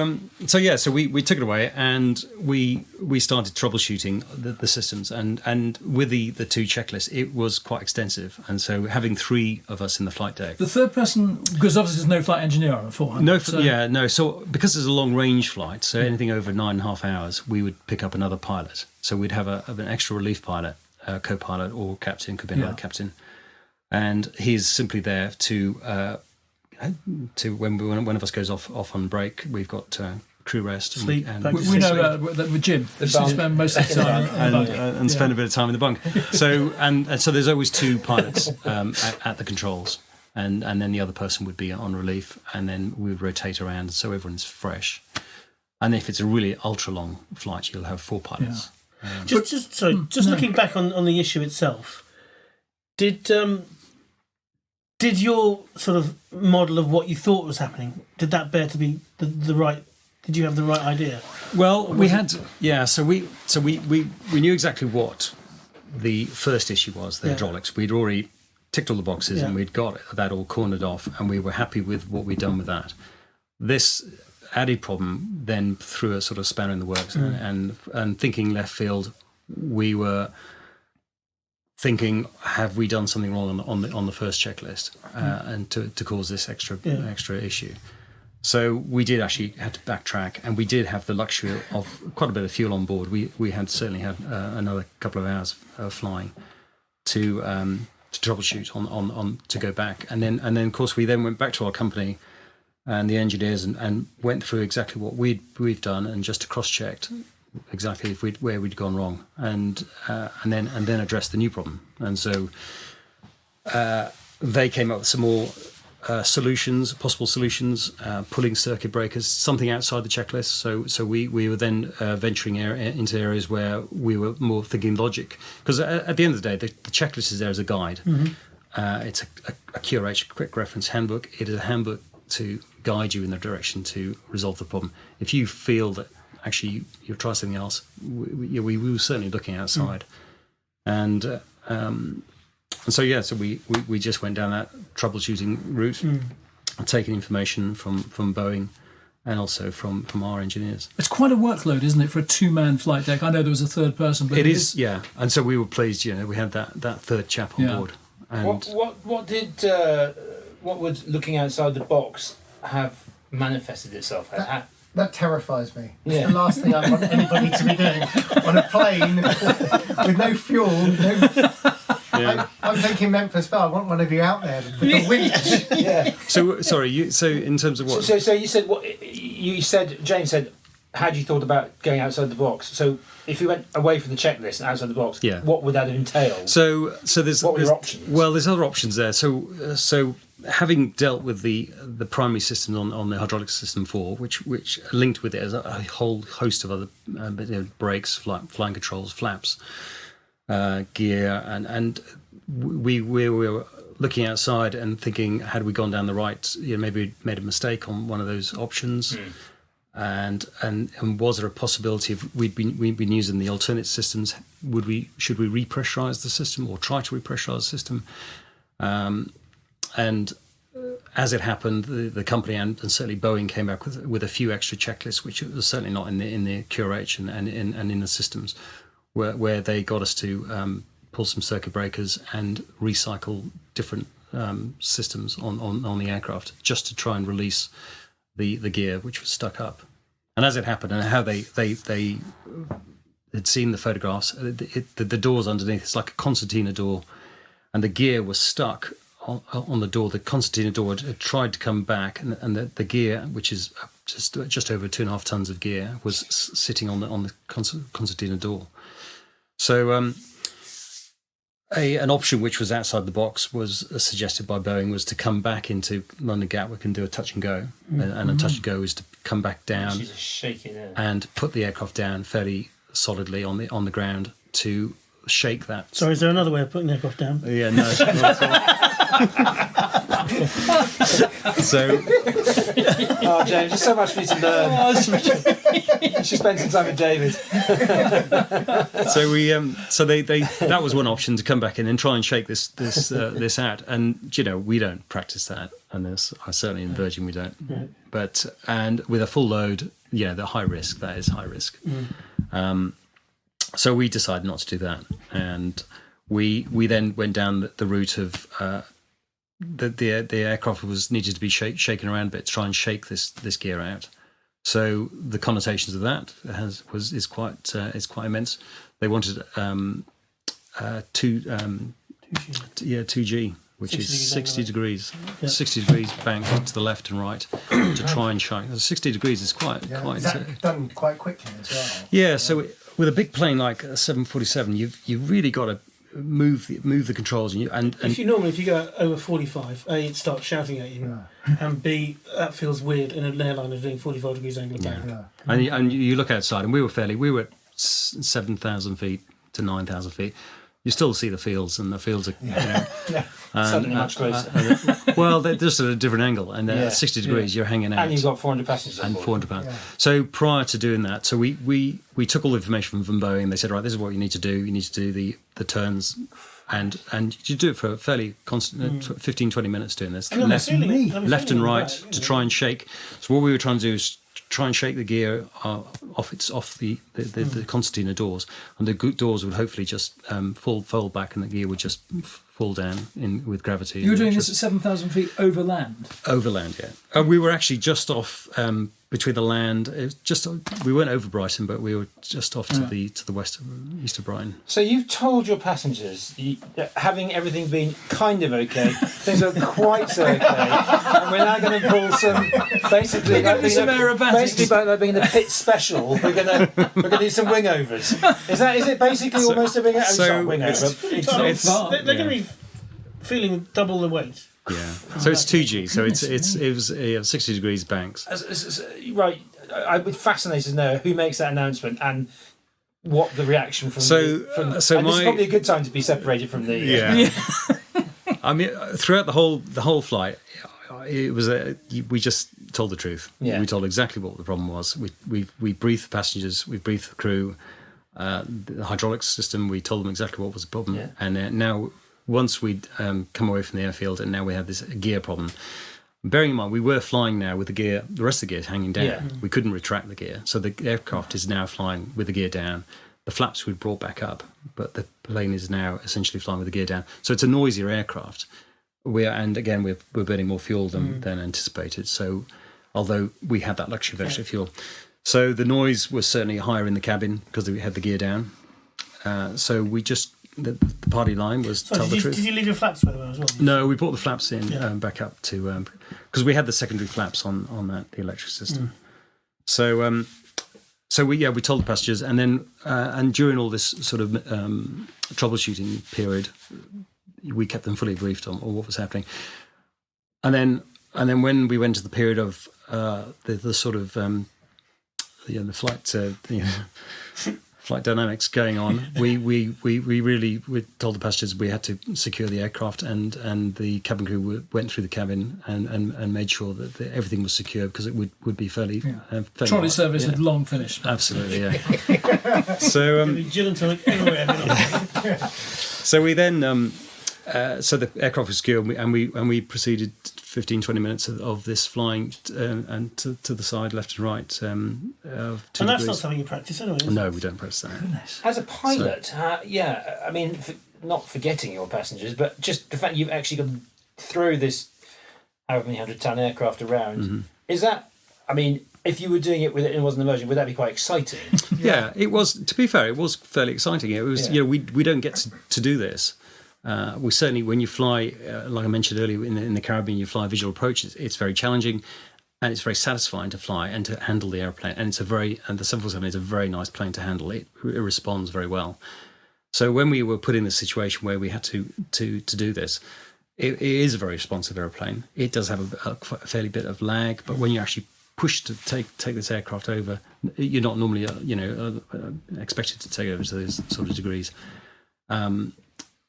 we took it away, and we started troubleshooting the systems, and with the 2 checklists, it was quite extensive, and so having 3 of us in the flight deck. The third person, because obviously there's no flight engineer on the 400. No. So because it's a long range flight, so anything over 9.5 hours, we would pick up another pilot. So we'd have an extra relief pilot, co-pilot or captain, could be another captain, and he's simply there to when one of us goes off on break, we've got crew rest. Sleep. We know that with Jim. Spend most of the time and spend a bit of time in the bunk. So and so there's always 2 pilots at the controls, and then the other person would be on relief, and then we would rotate around so everyone's fresh. And if it's a really ultra long flight, you'll have 4 pilots. Yeah. Just looking back on the issue itself, did your sort of model of what you thought was happening, did that bear to be the right? Did you have the right idea? Well, we had So we knew exactly what the first issue was, the hydraulics. We'd already ticked all the boxes, and we'd got that all cornered off, and we were happy with what we'd done with that. This added problem then threw a sort of spanner in the works, and thinking left field, we were thinking, have we done something wrong on the first checklist, and to cause this extra issue? So we did actually had to backtrack, and we did have the luxury of quite a bit of fuel on board. We had certainly had another couple of hours flying to troubleshoot on to go back, and then of course we then went back to our company and the engineers and went through exactly what we've done, and just cross-checked exactly where we'd gone wrong, and then addressed the new problem. And so they came up with some more possible solutions, pulling circuit breakers, something outside the checklist. So we were then venturing into areas where we were more thinking logic, because at the end of the day, the checklist is there as a guide. It's a QRH, quick reference handbook. It is a handbook to guide you in the direction to resolve the problem. If you feel that actually you'll try something else, we were certainly looking outside. And so we just went down that troubleshooting route, taking information from Boeing and also from our engineers. It's quite a workload, isn't it, for a 2-man flight deck? I know there was a third person, but it is. Yeah. And so we were pleased, we had that third chap on board. And what would looking outside the box have manifested itself as? That terrifies me. Yeah. It's the last thing I want anybody to be doing on a plane with no fuel. I'm thinking Memphis, but I want one of you out there with a winch. Yeah. So sorry. So in terms of what? So you said what you said. James said, had you thought about going outside the box? So if you went away from the checklist and outside the box, what would that entail? So there's what were your options? Well, there's other options there. So having dealt with the primary system on the hydraulic system 4, which linked with it as a whole host of other brakes, flying controls, flaps, gear, and we were looking outside and thinking, had we gone down the right, maybe we'd made a mistake on one of those options. and was there a possibility of we'd been using the alternate systems? Should we repressurize the system or try to repressurize the system? And as it happened, the company and certainly Boeing came back with a few extra checklists, which was certainly not in the QRH and in the systems, where they got us to pull some circuit breakers and recycle different systems on the aircraft just to try and release the gear which was stuck up. And as it happened, and how they had seen the photographs, the doors underneath, it's like a concertina door, and the gear was stuck on the door. The concertina door had tried to come back, and the gear, which is just over 2.5 tons of gear, was sitting on the concertina door. So an option which was outside the box was suggested by Boeing was to come back into London Gatwick and do a touch and go, and a touch and go is to come back down and put the aircraft down fairly solidly on the ground to shake that. Sorry, is there another way of putting the aircraft down? Yeah, no. So, James, there's so much for you to learn. You should spend some time with David. So that was one option, to come back in and try and shake this out. And we don't practice that, and I certainly in Virgin we don't. Yeah. But with a full load, the high risk, that is high risk. So we decided not to do that, and we then went down the route of the aircraft needed to be shaken around a bit to try and shake this gear out. So the connotations of that is quite immense. They wanted 2G, which is 60 degrees, 60 degrees bank to the left and right to try and shake. 60 degrees is quite. Is that done quite quickly as well? Yeah. So with a big plane like a 747, you've really got to move the controls, and if you go over 45, A, it starts shouting at you, and B, that feels weird in an airliner doing 45 degrees angle of bank. Yeah. And you look outside, and we were at 7,000 feet to 9,000 feet. You still see the fields, and the fields are Suddenly much closer. Well, they're just at a different angle, and at 60 degrees you're hanging out, and you've got 400 passengers and on 400 pounds. So prior to doing that, so we took all the information from Boeing. They said, right, this is what you need to do. You need to do the turns, and you do it for a fairly constant 15-20 minutes doing this, left and right to try and shake. So what we were trying to do is try and shake the gear off the concertina doors, and the doors would hopefully just fold back, and the gear would just fall down with gravity. You were doing this at 7,000 feet over land? Over land, yeah. We were actually just off between the land. It was we weren't over Brighton, but we were just off to the west, east of Brighton. So you've told your passengers, having everything been kind of okay, things are quite so okay, and we're now going to pull some basically like being the pit special. We're going to do some wingovers. Is it basically almost a wingover? So they're going to be feeling double the weight. Yeah, so it's 2G. So it was 60 degrees banks. Right, I'd be fascinated to know who makes that announcement and what the reaction from. So and this is probably a good time to be separated from the. Yeah. I mean, throughout the whole flight, it was we just told the truth. Yeah. We told exactly what the problem was. We briefed the passengers, we briefed the crew, the hydraulics system. We told them exactly what was the problem, and now. Once we'd come away from the airfield, and now we had this gear problem. Bearing in mind, we were flying now with the rest of the gear hanging down. Yeah. We couldn't retract the gear. So the aircraft is now flying with the gear down. The flaps we'd brought back up, but the plane is now essentially flying with the gear down. So it's a noisier aircraft. We're burning more fuel than anticipated. So although we had that luxury of extra fuel. So the noise was certainly higher in the cabin because we had the gear down. So we just... The party line was tell the truth. Did you leave your flaps by the way as well? No, we brought the flaps in back up to because we had the secondary flaps on the electric system. So we told the passengers, and then and during all this sort of troubleshooting period, we kept them fully briefed on what was happening. And then when we went to the period of the sort of the flight. flight dynamics going on, we told the passengers we had to secure the aircraft, and the cabin crew went through the cabin and made sure that everything was secure, because it would be fairly trolley service had long finished. Absolutely, yeah. So Gin and tonic everywhere. so we then so the aircraft was secure, and we proceeded 15-20 minutes of this flying and to the side, left and right. And that's not something you practice anyway, is it? No, we don't practice that. As a pilot, I mean, not forgetting your passengers, but just the fact you've actually gone through this however many 100-ton aircraft around, is that, I mean, if you were doing it with it wasn't an immersion, would that be quite exciting? Yeah, it was. To be fair, it was fairly exciting. It was, we don't get to do this. We certainly, when you fly, like I mentioned earlier, in the Caribbean, you fly visual approach. It's very challenging, and it's very satisfying to fly and to handle the airplane. And the 747 is a very nice plane to handle. It responds very well. So when we were put in the situation where we had to do this, it is a very responsive airplane. It does have a fairly bit of lag, but when you actually push to take this aircraft over, you're not normally expected to take over to those sort of degrees.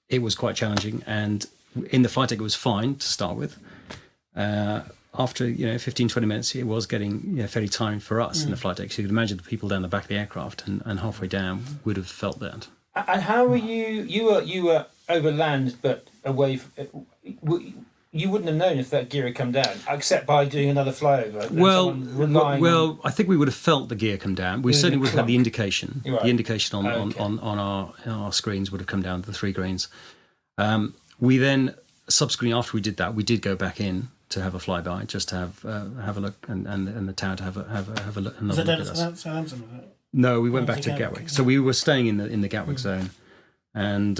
It was quite challenging, and in the flight deck it was fine to start with. After 15-20 minutes, it was getting fairly tiring for us in the flight deck. So you could imagine the people down the back of the aircraft and halfway down would have felt that. And how were you? You were over land, but away. You wouldn't have known if that gear had come down, except by doing another flyover. Well, I think we would have felt the gear come down. We certainly would have had the indication. Right. The indication on our screens would have come down to the 3 greens. We then, subsequently, after we did that, we did go back in to have a flyby, just to have a look, and the tower to have a look. Was that down at Southampton? No, we went back to Gatwick. So we were staying in the Gatwick zone, and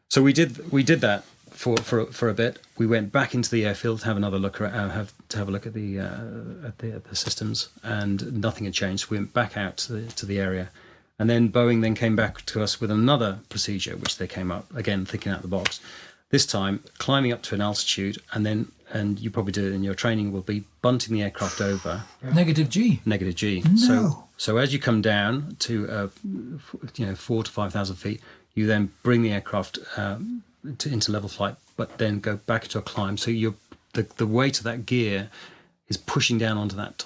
so we did that for a bit. We went back into the airfield to have another look at the systems, and nothing had changed. We went back out to the area, and then Boeing then came back to us with another procedure, which they came up again thinking out the box. This time climbing up to an altitude, and you probably do it in your training, will be bunting the aircraft over Negative G. No. So as you come down to 4,000 to 5,000 feet, you then bring the aircraft into level flight, but then go back to a climb. So the weight of that gear is pushing down onto that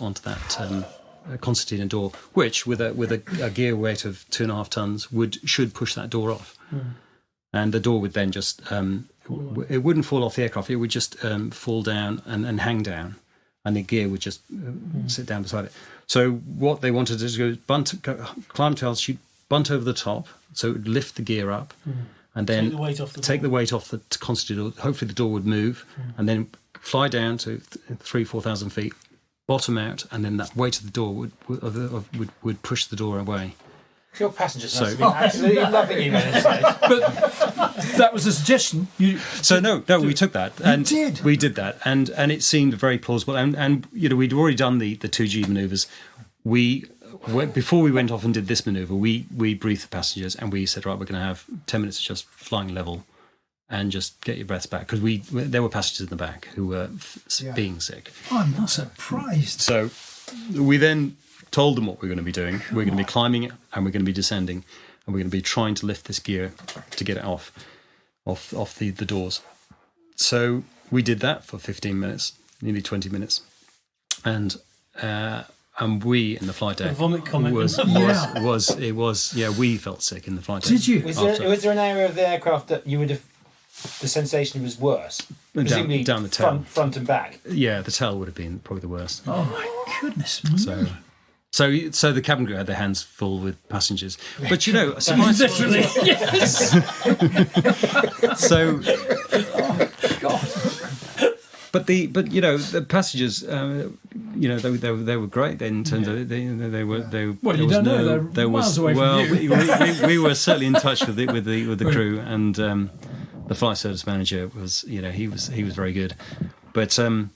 concertina door, which with a gear weight of 2.5 tons should push that door off, and the door would then just it wouldn't fall off the aircraft. It would just fall down and hang down, and the gear would just sit down beside it. So what they wanted to do is climb to altitude, bunt over the top, so it would lift the gear up. And then take the weight off the concertina door. Hopefully the door would move, and then fly down to 3,000-4,000 feet, bottom out, and then that weight of the door would push the door away. Your passengers must have been absolutely loving you, man. But that was a suggestion. We took that. And did? We did that, and it seemed very plausible. And we'd already done the 2G manoeuvres. Before we went off and did this manoeuvre, we briefed the passengers and we said, right, we're going to have 10 minutes of just flying level and just get your breaths back, because there were passengers in the back who were being sick. I'm not surprised. So we then told them what we're going to be doing. We're going to be climbing it, and we're going to be descending, and we're going to be trying to lift this gear to get it off the doors. So we did that for 15 minutes, nearly 20 minutes, and we in the flight deck vomit comment. We felt sick in the flight deck. Did you? Was there an area of the aircraft that you would have, the sensation was worse? Down the tail. Front and back. Yeah, the tail would have been probably the worst. Oh my goodness. So the cabin crew had their hands full with passengers. But Literally, yes. So God. But the passengers, they were great in terms of they were. Well, you don't know. They're miles away from you. we were certainly in touch with the crew, and the flight service manager was, he was very good. But so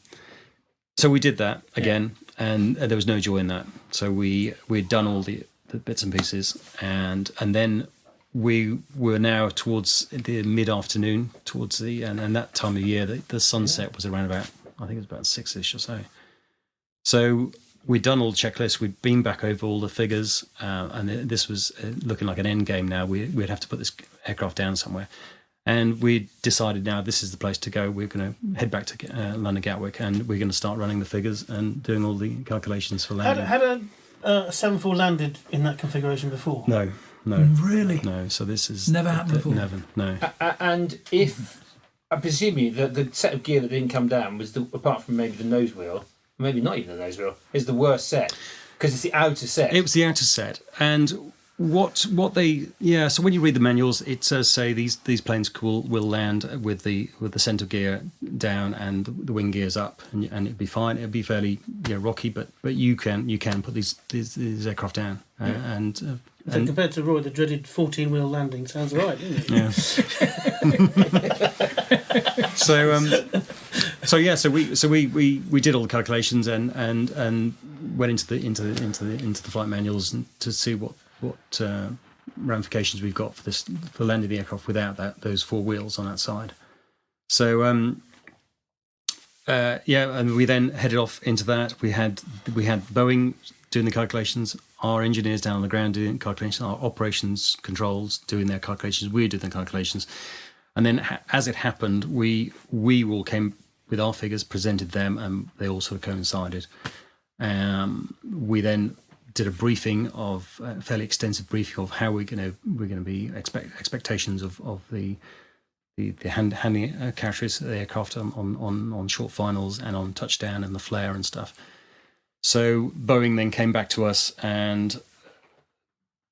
we did that again, and there was no joy in that. So we'd done all the bits and pieces, and then we were now towards the mid-afternoon, and that time of year, the sunset was around about, I think it was about 6ish or so. So we'd done all the checklists, we'd been back over all the figures, and this was looking like an end game now. We'd have to put this aircraft down somewhere. And we decided now this is the place to go. We're going to head back to London Gatwick, and we're going to start running the figures and doing all the calculations for landing. Had a 747 landed in that configuration before? No. Really? No, so this is... Never happened before? Never, no. And if, I presume you, the set of gear that didn't come down was, apart from maybe the nose wheel, maybe not even the nose wheel, is the worst set, because it's the outer set. It was the outer set, and what they so when you read the manuals, it does say these planes will land with the centre gear down and the wing gears up, and it'd be fine. It'd be fairly rocky, but you can put these aircraft down, and so compared to Roy, the dreaded 14-wheel landing sounds all right, doesn't it? Yeah. So we did all the calculations and went into the flight manuals to see what ramifications we've got for landing the aircraft without those four wheels on that side. So and we then headed off into that. We had Boeing doing the calculations, our engineers down on the ground doing calculations, our operations controls doing their calculations, we did the calculations. And then as it happened, we all came with our figures, presented them, and they all sort of coincided. We then did a briefing of a fairly extensive briefing of how we're going to be expectations of the handling characteristics of the aircraft on short finals and on touchdown and the flare and stuff. So Boeing then came back to us, and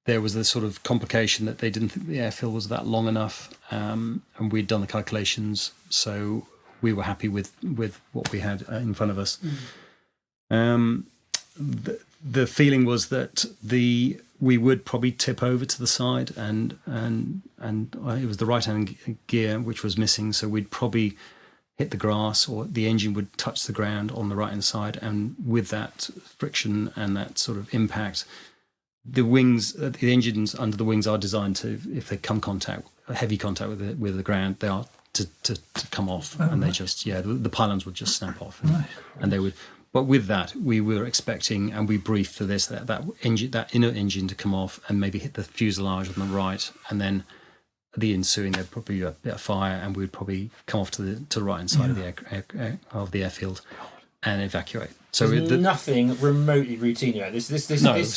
there was this sort of complication that they didn't think the airfield was that long enough, and we'd done the calculations, so we were happy with what we had in front of us. The feeling was that we would probably tip over to the side, and it was the right-hand gear which was missing, so we'd probably hit the grass, or the engine would touch the ground on the right-hand side, and with that friction and that sort of impact, the engines under the wings are designed to, if they come heavy contact with the ground, they are to come off, and they just the pylons would just snap off, and they would. But with that, we were expecting, and we briefed for this, that inner engine to come off and maybe hit the fuselage on the right, and then the ensuing there'd probably be a bit of fire, and we'd probably come off to the right hand side of the airfield and evacuate. So there's nothing remotely routine about this.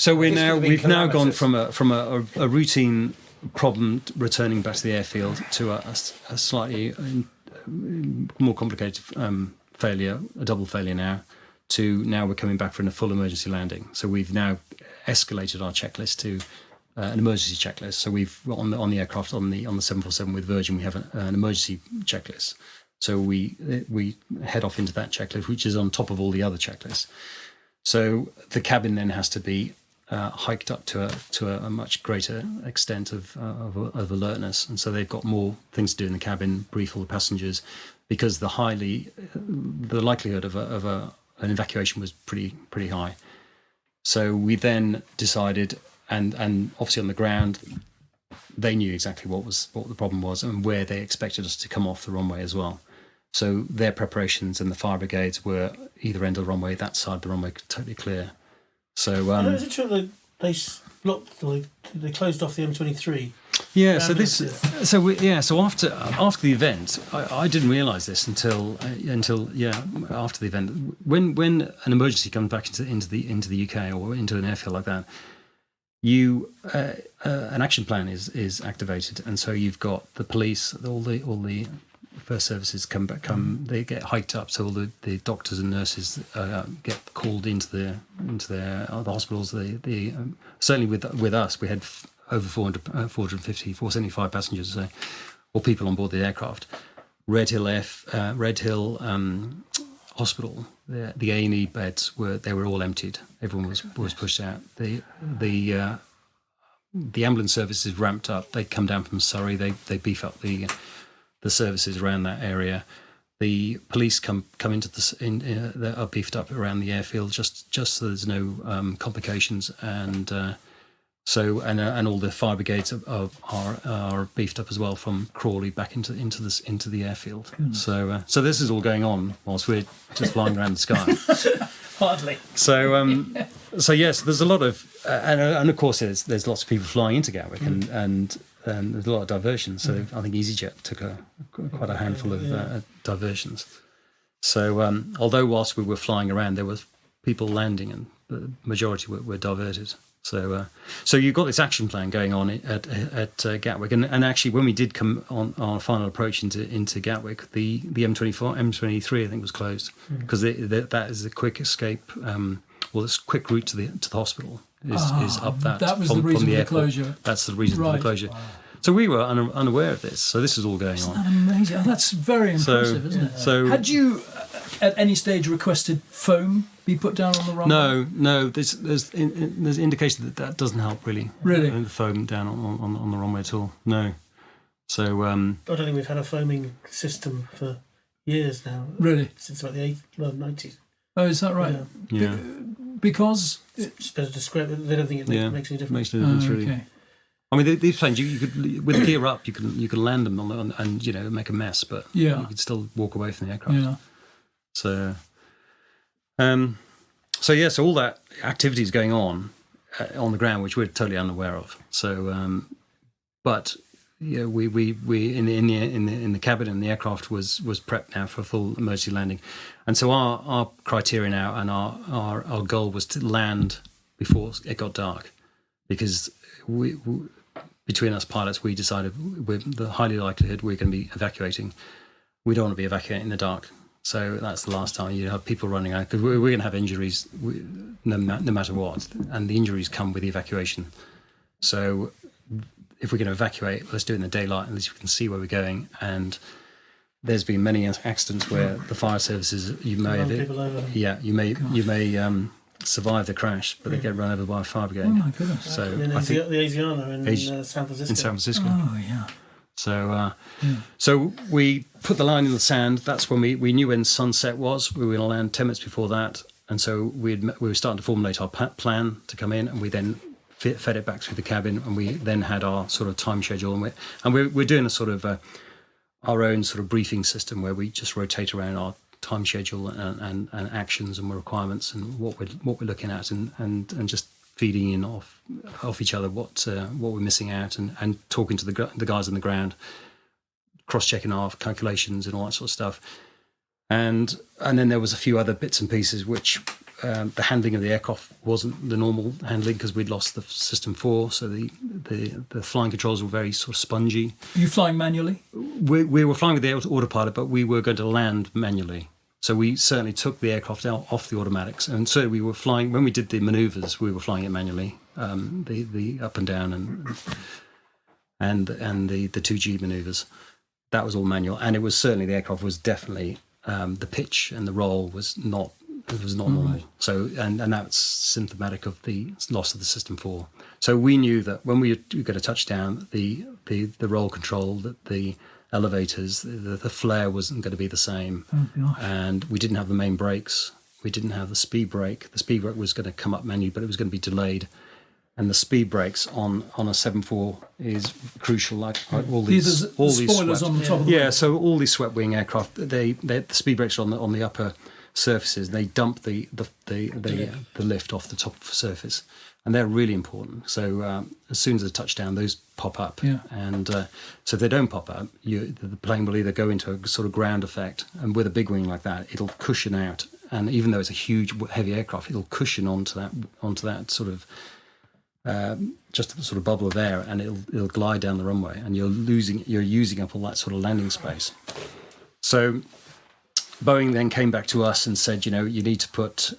So we've now gone from a routine problem returning back to the airfield to a slightly more complicated failure, a double failure now. To now we're coming back for a full emergency landing. So we've now escalated our checklist to an emergency checklist. So we've on the aircraft on the 747 with Virgin, we have an emergency checklist. So we head off into that checklist, which is on top of all the other checklists. So the cabin then has to be hiked up to a much greater extent of alertness, and so they've got more things to do in the cabin, brief all the passengers, because the likelihood of an evacuation was pretty high. So we then decided, and obviously on the ground, they knew exactly what the problem was and where they expected us to come off the runway as well. So their preparations and the fire brigades were either end of the runway, that side of the runway totally clear. So is it true that they blocked, they closed off the M23? Yeah. So after the event, I didn't realise this until after the event. When an emergency comes back into the UK or into an airfield like that, an action plan is activated, and so you've got the police, all the first services they get hiked up, so all the doctors and nurses get called into the hospitals. Certainly with us, we had over 475 passengers, or people on board the aircraft. Red Hill Hospital, the A&E beds were all emptied. Everyone was pushed out. The ambulance services ramped up. They come down from Surrey. They beef up the services around that area. The police come into they are beefed up around the airfield just so there's no complications, and all the fire brigades are beefed up as well from Crawley back into the airfield. So this is all going on whilst we're just flying around the sky. Hardly. So yes, there's a lot of, and of course there's lots of people flying into Gatwick, and there's a lot of diversions. So I think EasyJet took quite a handful of diversions. So although whilst we were flying around, there was people landing, and the majority were diverted. So you've got this action plan going on at Gatwick, and actually when we did come on our final approach into Gatwick, the M23 I think was closed because that is the quick escape, this quick route to the hospital is up that. That was from, the reason from the for the airport. closure. That's the reason for Right. the closure. Wow. So we were unaware of this. So this is all going on. Amazing. Oh, that's very impressive, isn't it? So had you at any stage requested foam be put down on the runway? No. There's indication that doesn't help really. Really? The foam down on the runway at all. No. So I don't think we've had a foaming system for years now. Really? Since about the 90s. Oh, is that right? Yeah. Because It's better to describe it. I don't think it makes any difference. Makes no difference really. Okay. I mean, these planes, you could with the gear up, you can land them and make a mess, but you could still walk away from the aircraft. Yeah. So, so all that activity is going on the ground, which we're totally unaware of. So, but we in the cabin and the aircraft was prepped now for a full emergency landing, and so our criteria now and our goal was to land before it got dark, because we between us pilots we decided the highly likelihood we're going to be evacuating. We don't want to be evacuating in the dark. So that's the last time you have people running out, because we're going to have injuries no matter what, and the injuries come with the evacuation. So if we're going to evacuate, let's do it in the daylight, at least we can see where we're going. And there's been many accidents where the fire services you may survive the crash, but they get run over by a fire brigade. Oh my goodness! And So then I there's think the Asiana in San Francisco. in San Francisco. Oh yeah. So we put the line in the sand. That's when we knew when sunset was. We were going to land 10 minutes before that, and so we were starting to formulate our plan to come in, and we then fed it back through the cabin, and we then had our sort of time schedule, and we're doing a sort of our own sort of briefing system where we just rotate around our time schedule and actions and requirements and what we're looking at, and just feeding in off each other what we're missing out, and talking to the guys on the ground, cross-checking our calculations and all that sort of stuff. And then there was a few other bits and pieces which the handling of the aircraft wasn't the normal handling because we'd lost the System 4, so the flying controls were very sort of spongy. Are you flying manually? We were flying with the autopilot, but we were going to land manually. So we certainly took the aircraft off the automatics, and so we were flying. When we did the manoeuvres, we were flying it manually, the up and down and the 2G manoeuvres. That was all manual, and it was certainly the aircraft was definitely the pitch and the roll was not normal. Right. So and that's symptomatic of the loss of the System 4. So we knew that when we got a touchdown, the roll control, that the elevators, the flare wasn't going to be the same. Oh gosh. And we didn't have the main brakes. We didn't have the speed brake. The speed brake was going to come up manually, but it was going to be delayed. And the speed brakes on a 7.4 is crucial. Like all these spoilers on the top of the so all these swept wing aircraft, the speed brakes are on the upper surfaces. They dump the lift off the top of the surface, and they're really important. So as soon as a touchdown, those pop up, and so if they don't pop up, the plane will either go into a sort of ground effect, and with a big wing like that, it'll cushion out. And even though it's a huge, heavy aircraft, it'll cushion onto that sort of just a sort of bubble of air, and it'll glide down the runway, and you're using up all that sort of landing space. So Boeing then came back to us and said, you need to put.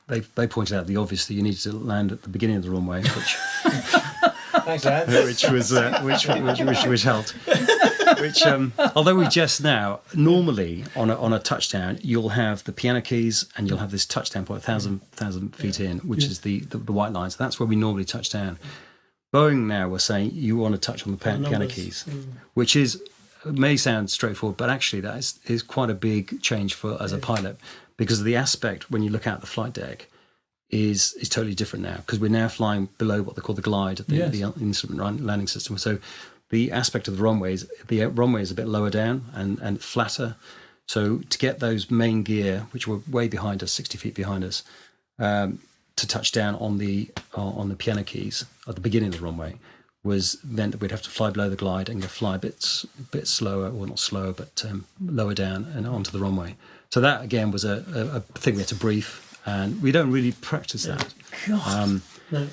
They pointed out the obvious, that you need to land at the beginning of the runway, which Thanks, Ed. which helped. Which, although we just now normally on a touchdown, you'll have the piano keys and you'll have this touchdown point 1,000 feet in, which is the white lines. That's where we normally touch down. Boeing now were saying you want to touch on the piano keys, which may sound straightforward, but actually that is quite a big change as a pilot, because the aspect when you look out the flight deck is totally different now, because we're now flying below what they call the glide, the instrument landing system. So the aspect of the runway is a bit lower down and flatter, So to get those main gear, which were way behind us, 60 feet behind us, to touch down on the piano keys at the beginning of the runway meant that we'd have to fly below the glide and fly a bit slower, or not slower, but lower down and onto the runway. So that again was a thing we had to brief, and we don't really practice that. God. No.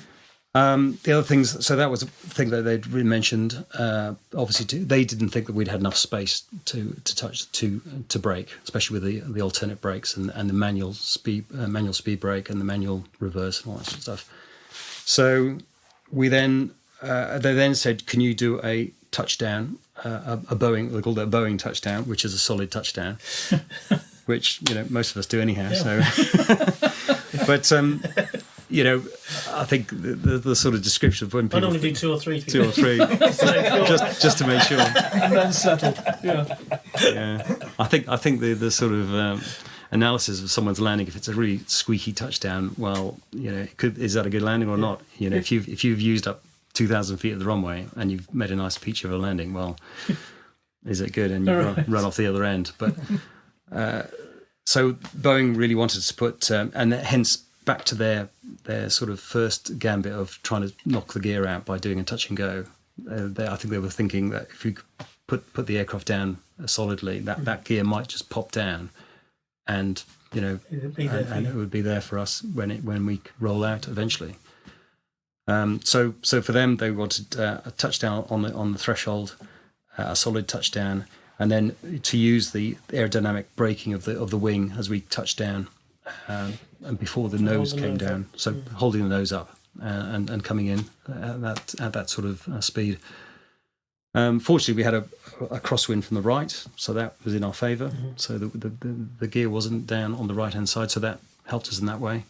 The other things, so that was a thing that they'd really mentioned. Obviously, they didn't think that we'd had enough space to brake, especially with the alternate brakes and the manual speed brake and the manual reverse and all that sort of stuff. So they then said, "Can you do a touchdown, a Boeing? They called it a Boeing touchdown, which is a solid touchdown." Which most of us do anyhow. Yeah. So, but I think the sort of description of when people I normally do 2 or 3. 2 or 3, just to make sure, and then settle. Yeah. Yeah. I think the sort of analysis of someone's landing, if it's a really squeaky touchdown, well, is that a good landing or not? If you've used up 2,000 feet of the runway and you've made a nice peach of a landing, well, is it good? And you run off the other end, but. So Boeing really wanted to put, and hence back to their sort of first gambit of trying to knock the gear out by doing a touch and go. I think they were thinking that if you put the aircraft down solidly, that gear might just pop down, and it would be there for us when we roll out eventually. So for them, they wanted a touchdown on the threshold, a solid touchdown. And then to use the aerodynamic braking of the wing as we touched down, and before the nose came down, so holding the nose up and coming in at that sort of speed. Fortunately, we had a crosswind from the right, so that was in our favour. Mm-hmm. So the gear wasn't down on the right hand side, so that helped us in that way.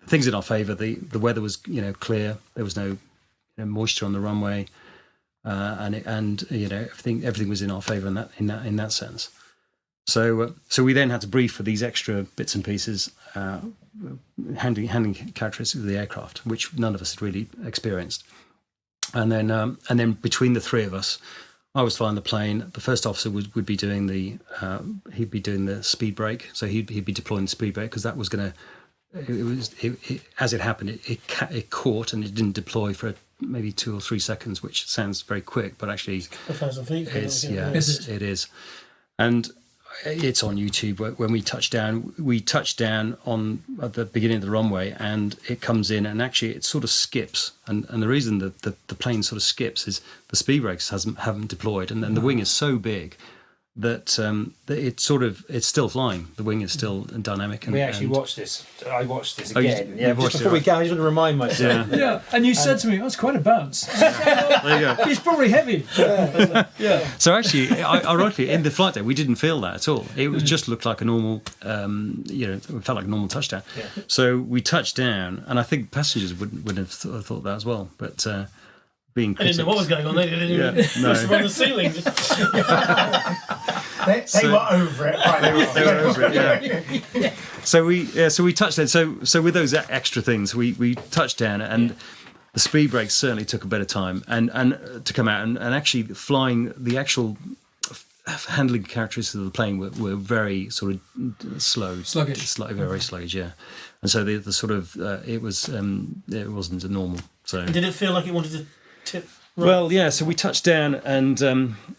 Things in our favour. The weather was clear. There was no moisture on the runway. And everything was in our favour in that sense. So we then had to brief for these extra bits and pieces, handling characteristics of the aircraft, which none of us had really experienced. And then between the three of us, I was flying the plane. The first officer would be doing he'd be doing the speed brake, so he'd be deploying the speed brake because that was going to. As it happened, it caught and it didn't deploy for maybe 2 or 3 seconds, which sounds very quick, but actually 1,000 feet. It is. And it's on YouTube. When we touch down at the beginning of the runway, and it comes in, and actually it sort of skips. And the reason that the plane sort of skips is the speed brakes haven't deployed, and then the wing is so big that it's still flying. The wing is still dynamic. And we actually watched this. I watched this Oh, again. just before we go, I just want to remind myself. Yeah, and you said to me, "That's quite a bounce." There you go. It's probably heavy. Yeah. So actually, ironically, in the flight deck, we didn't feel that at all. It was just looked like a normal, it felt like a normal touchdown. Yeah. So we touched down, and I think passengers wouldn't have thought that as well. But being I didn't know what was going on. They didn't even no. on the ceiling. They were over it. Right, They were over it, yeah. So we touched down. So with those extra things, we touched down, and the speed brakes certainly took a bit of time, and to come out, and actually flying the actual handling characteristics of the plane were very sort of sluggish, very sluggish, yeah. And so the sort of it wasn't a normal. So Did it feel like it wanted to tip? Right. Well, yeah. So we touched down, and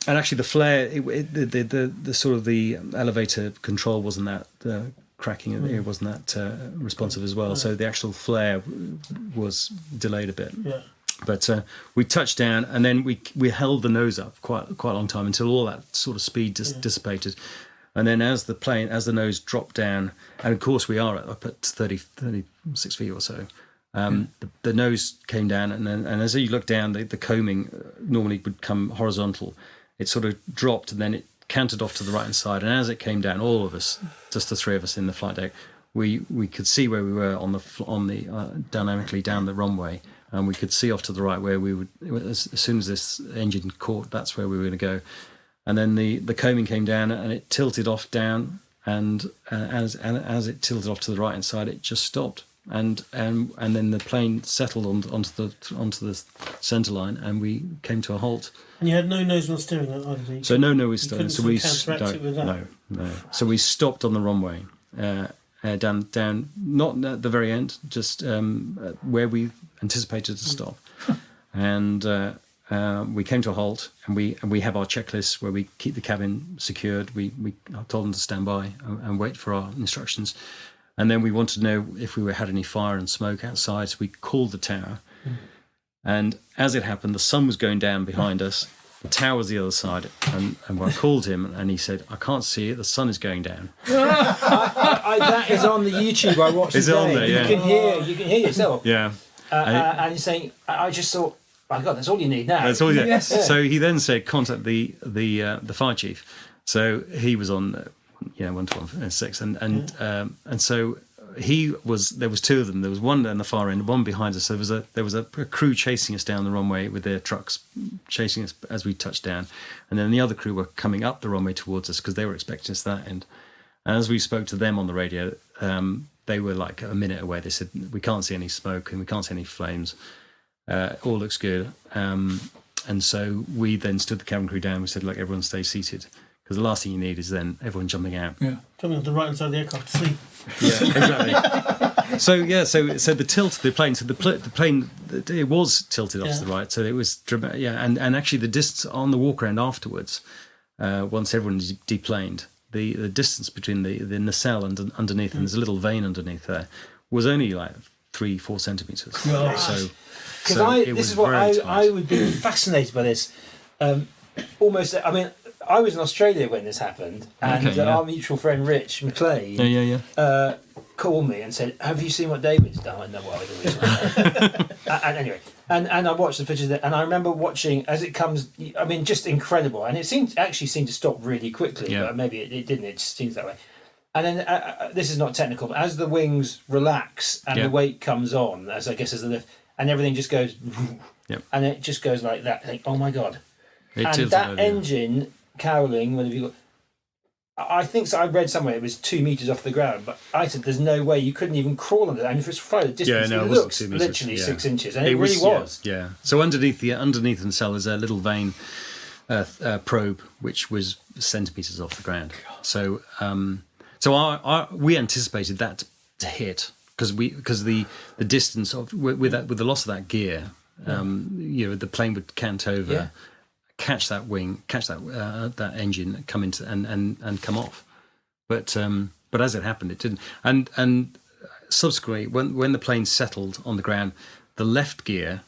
actually the flare, the sort of the elevator control wasn't that cracking. It wasn't that responsive as well. So the actual flare was delayed a bit. Yeah. But we touched down, and then we held the nose up quite a long time until all that sort of speed dissipated. And then as the nose dropped down, and of course we are up at 36 feet or so. The nose came down, and as you look down, the coaming normally would come horizontal. It sort of dropped, and then it canted off to the right hand side. And as it came down, all of us, just the three of us in the flight deck, we could see where we were on the dynamically down the runway, and we could see off to the right where we would. As soon as this engine caught, that's where we were going to go. And then the coaming came down, and it tilted off down, and as it tilted off to the right hand side, it just stopped. And then the plane settled onto the centre line, and we came to a halt. And you had no nose on steering either. So no nose steering. So we counteract it with that. No. So we stopped on the runway, down, not at the very end, just where we anticipated to stop, and we came to a halt, and we have our checklists where we keep the cabin secured. We told them to stand by and wait for our instructions, and then we wanted to know if we had any fire and smoke outside. So we called the tower, and as it happened, the sun was going down behind us. The tower was the other side, and I called him, and he said, "I can't see it. The sun is going down." That is on the YouTube I watched It's today. on there, yeah. You can hear yourself. Yeah, And he's saying, "I just thought, my God, that's all you need now." that's all. Yeah. Yes. So he then said, "Contact the fire chief." So he was on, 1-1-6, and so he was. There was two of them. There was one down the far end, one behind us. So there was a crew chasing us down the runway with their trucks, chasing us as we touched down, and then the other crew were coming up the runway towards us because they were expecting us that end. And as we spoke to them on the radio, they were like a minute away. They said, "We can't see any smoke and we can't see any flames. All looks good." And so we then stood the cabin crew down. We said, "Look, everyone stay seated." Because the last thing you need is then everyone jumping out. Yeah. Coming on the right hand side of the aircraft to sleep. Yeah, exactly. So the tilt of the plane. So the plane, it was tilted off to the right. So it was dramatic. Yeah, and actually the distance on the walk around afterwards, once everyone deplaned, the distance between the nacelle and underneath, and there's a little vein underneath there, was only like 3-4 centimeters. Because it this was is what very tight. I would be fascinated by this. Almost, I mean, I was in Australia when this happened, and our mutual friend Rich McLean called me and said, "Have you seen what David's done?" I know what and anyway, and I watched the footage there, and I remember watching as it comes. I mean, just incredible, and it seemed to stop really quickly, but maybe it didn't. It just seems that way. And then this is not technical, but as the wings relax and the weight comes on, as the lift, and everything just goes, and it just goes like that. Like, oh my God! And that engine caroling, whatever you got. I think so. I read somewhere it was 2 meters off the ground, but I said there's no way you couldn't even crawl under that. And if it's far the distance, it looks 2 meters, literally 6 inches, and it really was. Yeah. So underneath the nacelle is a little vein probe, which was centimeters off the ground. So we anticipated that to hit because the distance with the loss of that gear, the plane would cant over. Yeah. Catch that wing, that engine, come into and come off, but as it happened, it didn't. And subsequently, when the plane settled on the ground, the left gear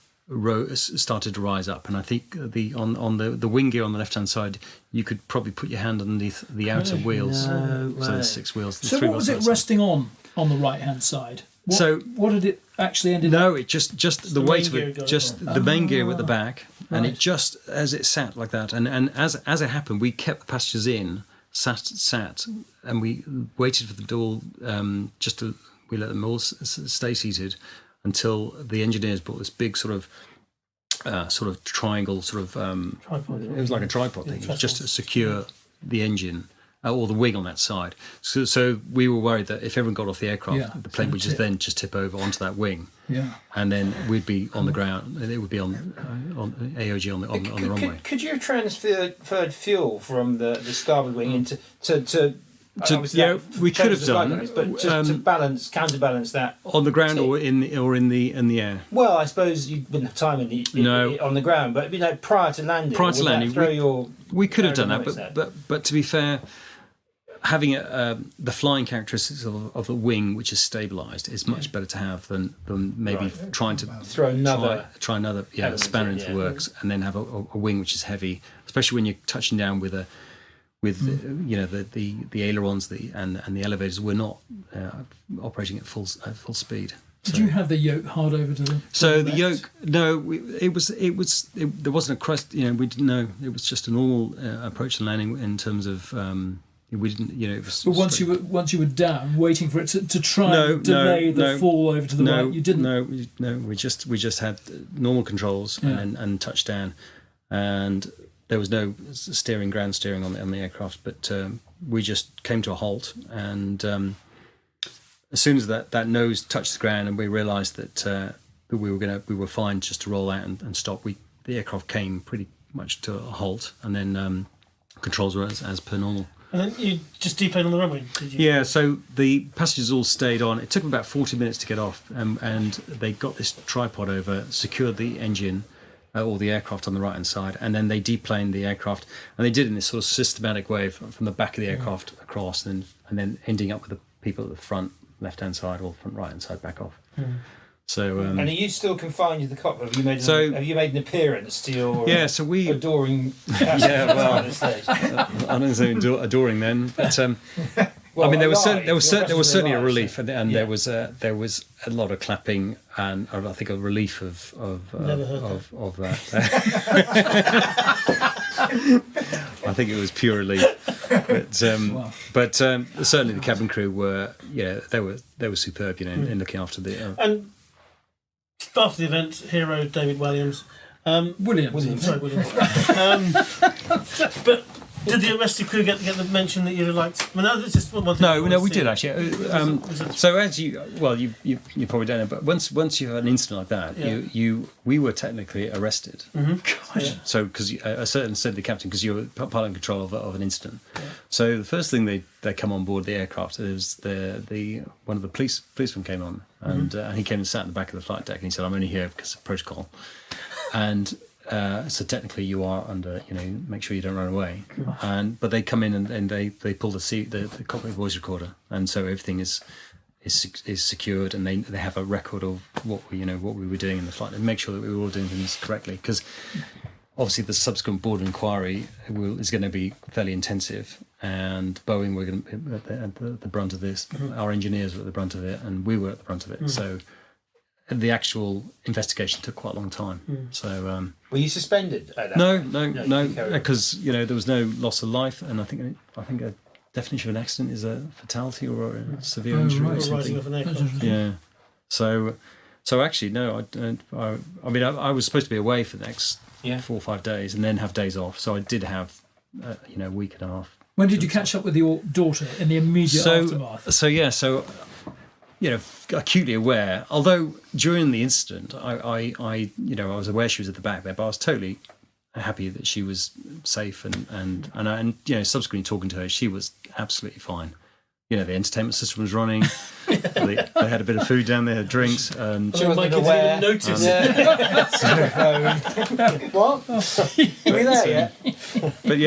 started to rise up, and I think on the wing gear on the left hand side, you could probably put your hand underneath the outer wheels. So there's 6 wheels. So what was it resting on the right hand side? What did it actually end up? No, it just the weight of it, just the main gear at the back, and it just as it sat like that, and as it happened, we kept the passengers in, sat, and we waited for them to all we let them all stay seated until the engineers brought this big sort of triangle tripod. It was like a tripod thing, just to secure the engine. Or the wing on that side. So we were worried that if everyone got off the aircraft, the plane would just tip over onto that wing. Yeah. And then we'd be on the ground, and it would be on AOG on the runway. Could you have transferred fuel from the starboard wing into we could have done, but to counterbalance that on the ground or in the air. Well, I suppose you wouldn't have time on the ground, but prior to landing, we could have done that. But to be fair, having the flying characteristics of a wing which is stabilised is much better to have than maybe trying to throw another spanner into the works and then have a wing which is heavy, especially when you're touching down with the ailerons and the elevators were not operating at full speed. Did you have the yoke hard over to them? So the yoke, no, there wasn't a crest. We didn't know. It was just a normal approach to landing in terms of we didn't. It was. But once you were down, waiting for it to try and delay the fall over to the right, you didn't. No. We just had normal controls and touchdown, and there was no ground steering on the aircraft. But we just came to a halt, and as soon as that nose touched the ground, and we realised that we were fine just to roll out and stop. The aircraft came pretty much to a halt, and then controls were as per normal. And then you just deplaned on the runway, did you? Yeah, so the passengers all stayed on. It took them about 40 minutes to get off, and they got this tripod over, secured the engine or the aircraft on the right-hand side, and then they deplaned the aircraft. And they did it in this sort of systematic way from the back of the aircraft across, and then ending up with the people at the front left-hand side or front right-hand side back off. So, and are you still confined to the cockpit? Have you made an appearance to your adoring passengers at this stage? I don't say adoring then, but I mean there was certainly a relief, and there was a lot of clapping, and I think a relief of that. I think it was pure relief, but certainly the cabin crew were they were superb, in looking after the and after the event, hero David Williams. Williams. Sorry, Williams. But did the rescue crew get the mention that you liked? I mean, that's just one thing. No, we did actually. So as you probably don't know, but once you have an incident like that, we were technically arrested. Gosh. So because a certain said the captain, because you're pilot in control of an incident. So the first thing they come on board the aircraft is one of the policemen came on, and he came and sat in the back of the flight deck, and he said, "I'm only here because of protocol," and. So technically, you are under. Make sure you don't run away. But they come in and they pull the cockpit voice recorder, and so everything is secured, and they have a record of what we were doing in the flight, and make sure that we were all doing things correctly. Because obviously, the subsequent board of inquiry is going to be fairly intensive, and Boeing were going to be at the brunt of this. Our engineers were at the brunt of it, and we were at the brunt of it. So. The actual investigation took quite a long time. So, were you suspended at that No, point? because there was no loss of life, and I think a definition of an accident is a fatality or a severe injury or something. Rising of an aircraft. Yeah. So actually, no. I mean, I was supposed to be away for the next 4 or 5 days, and then have days off. So I did have a week and a half. When did you catch up with your daughter in the immediate aftermath? So acutely aware. Although during the incident, I was aware she was at the back there, but I was totally happy that she was safe, and subsequently talking to her, she was absolutely fine. The entertainment system was running. they had a bit of food down there, had drinks, and she wasn't aware. Notice. What? Were we there yet? But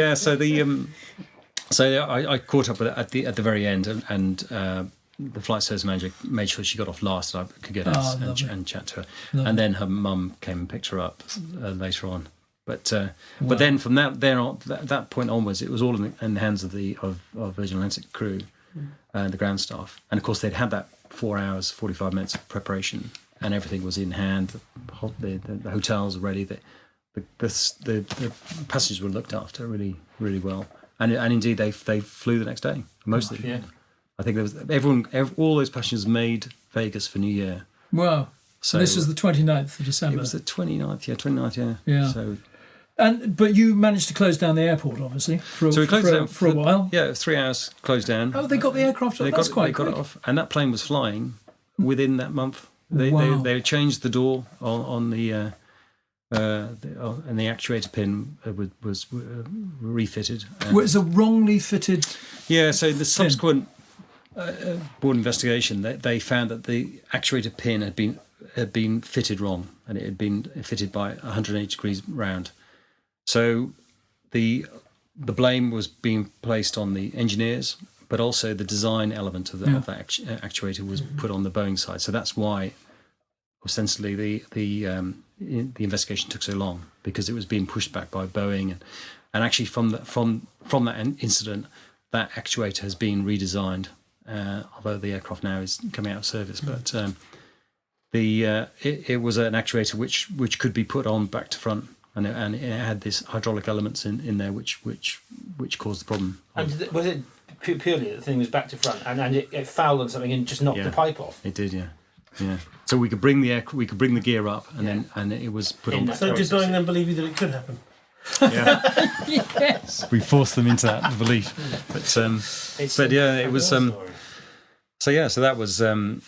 so I caught up with her at the very end, and the flight service manager made sure she got off last, and I could get out and chat to her. Lovely. And then her mum came and picked her up later on. But then from that point onwards, it was all in the hands of Virgin Atlantic crew and the ground staff. And of course, they'd had that 4 hours, 45 minutes of preparation, and everything was in hand. The hotels were ready. The passengers were looked after really, really well. And indeed, they flew the next day, mostly. Yeah. I think there was all those passengers made Vegas for New Year. Wow. So this was the 29th of December. It was the 29th, 29th, yeah. Yeah. So, but you managed to close down the airport, obviously, for a while. Yeah, 3 hours closed down. Oh, they got the aircraft off. That's quite quick. They got it off, and that plane was flying within that month. They changed the door on the and the actuator pin was refitted. Was a wrongly fitted. Yeah, so the subsequent board investigation, they found that the actuator pin had been fitted wrong, and it had been fitted by 180 degrees round. So the blame was being placed on the engineers, but also the design element of that actuator was put on the Boeing side. So that's why, ostensibly, the investigation took so long, because it was being pushed back by Boeing, and actually from that incident, that actuator has been redesigned. Although the aircraft now is coming out of service, but it was an actuator which could be put on back to front, and it had this hydraulic elements in there which caused the problem. And was it purely that the thing was back to front, and it fouled on something and just knocked the pipe off? It did, yeah. So we could bring the gear up, and then it was put on. So did Boeing then believe you that it could happen? Yeah. Yes. We forced them into that belief, but it was. So that was. The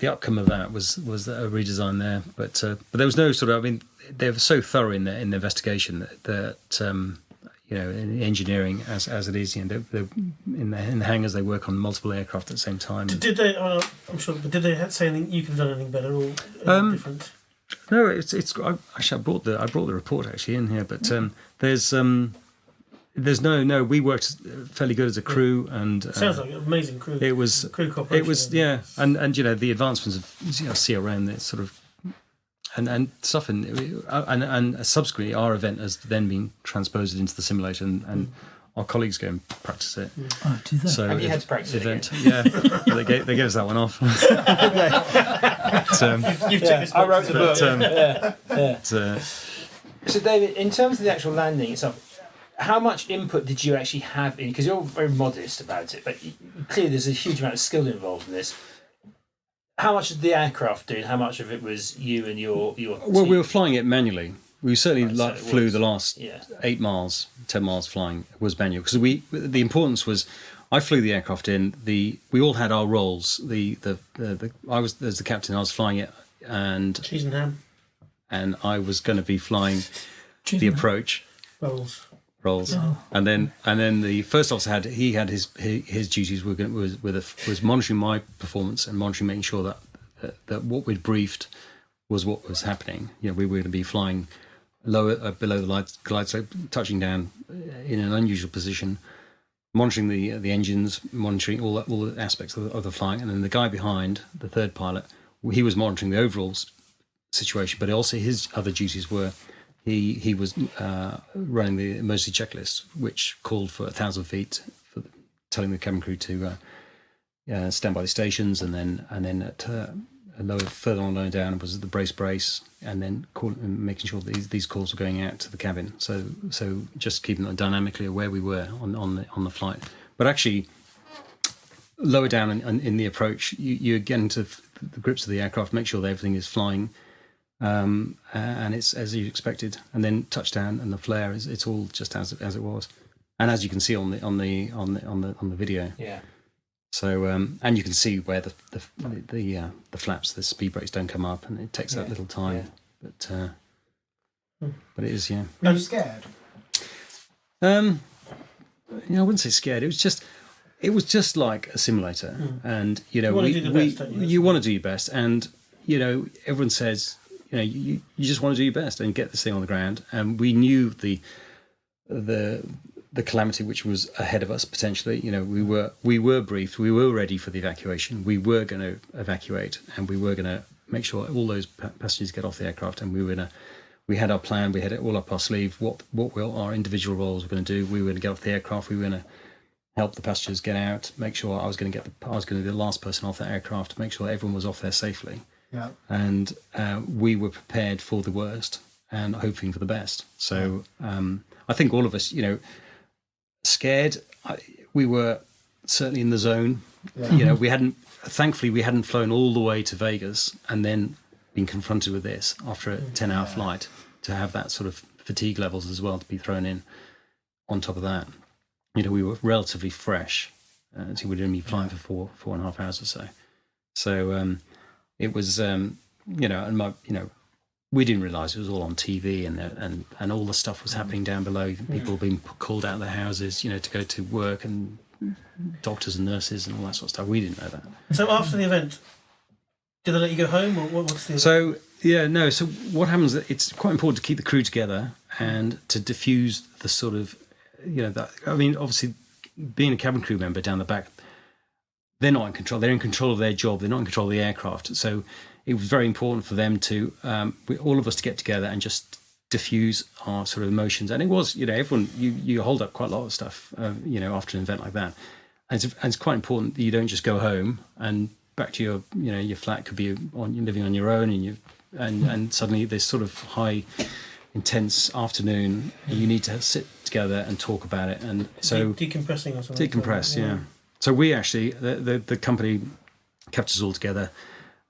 outcome of that was a redesign there, but there was no sort of. I mean, they were so thorough in their investigation that in engineering as it is. In the hangars, they work on multiple aircraft at the same time. Did they? I'm sure, but did they say anything? You could have done anything better or different? No, it's. Actually, I brought the report actually in here, but there's no. We worked fairly good as a crew, and Sounds like an amazing crew. it was crew cooperation. It was and the advancements of CRM, that sort of and stuff, and subsequently our event has then been transposed into the simulator, and our colleagues go and practice it. Oh, do they? So Have you had to practice it again? Yeah, they gave us that one off. You've ticked this I wrote box. the book. So, So, David, in terms of the actual landing itself, how much input did you actually have in? Because you're very modest about it, but clearly there's a huge amount of skill involved in this. How much did the aircraft do, and how much of it was you and your team? well, we were flying it manually. We certainly Right, so it flew was- the last 8 miles, 10 miles flying was manual, because the importance was I flew the aircraft in. We all had our roles. I was as the captain. I was flying it, and Cheese and ham I was going to be flying Cheese the and ham. approach rolls. and then the first officer had his duties was monitoring my performance and making sure that what we'd briefed was what was happening. We were going to be flying lower below the glide slope, touching down in an unusual position, monitoring the engines, monitoring all the aspects of the flying, and then the guy behind, the third pilot, he was monitoring the overall situation, but also his other duties were he was running the emergency checklist, which called for 1,000 feet, for telling the cabin crew to stand by the stations, and then at further on lower down was the brace, and then making sure that these calls were going out to the cabin. So just keeping them dynamically aware we were on the flight. But actually, lower down in the approach, you get into the grips of the aircraft, make sure that everything is flying, and it's as you expected. And then touchdown and the flare it's all just as it was, and as you can see on the video. Yeah. So and you can see where the flaps, the speed brakes don't come up, and it takes that little time. But it is Were you scared? I wouldn't say scared. It was just like a simulator, and You wanna do the best, don't you? you want to do your best, and everyone says you just want to do your best and get this thing on the ground, and we knew the calamity which was ahead of us potentially. We were briefed, we were ready for the evacuation, we were going to evacuate, and we were going to make sure all those passengers get off the aircraft, and we had our plan, we had it all up our sleeve, what our individual roles were going to do. We were going to get off the aircraft, we were going to help the passengers get out, make sure I was going to be the last person off the aircraft, make sure everyone was off there safely. Yeah. And we were prepared for the worst and hoping for the best. So I think all of us, scared. We were certainly in the zone. Yeah. Thankfully we hadn't flown all the way to Vegas and then been confronted with this after a 10-hour flight, to have that sort of fatigue levels as well to be thrown in on top of that. We were relatively fresh. So we'd only been flying for 4.5 hours or so. So it was, we didn't realise it was all on TV, and all the stuff was happening down below. People being called out of their houses, to go to work, and doctors and nurses and all that sort of stuff. We didn't know that. So after the event, did they let you go home, or what's the? So So what happens? It's quite important to keep the crew together and to diffuse the sort of, obviously, being a cabin crew member down the back, they're not in control. They're in control of their job. They're not in control of the aircraft. So it was very important for them to, all of us to get together and just diffuse our sort of emotions. And it was, everyone, you hold up quite a lot of stuff, after an event like that. And it's quite important that you don't just go home and back to your, your flat could be living on your own, and suddenly this sort of high, intense afternoon, you need to sit together and talk about it. And so decompressing or something. Decompress, yeah. So we actually, the company kept us all together.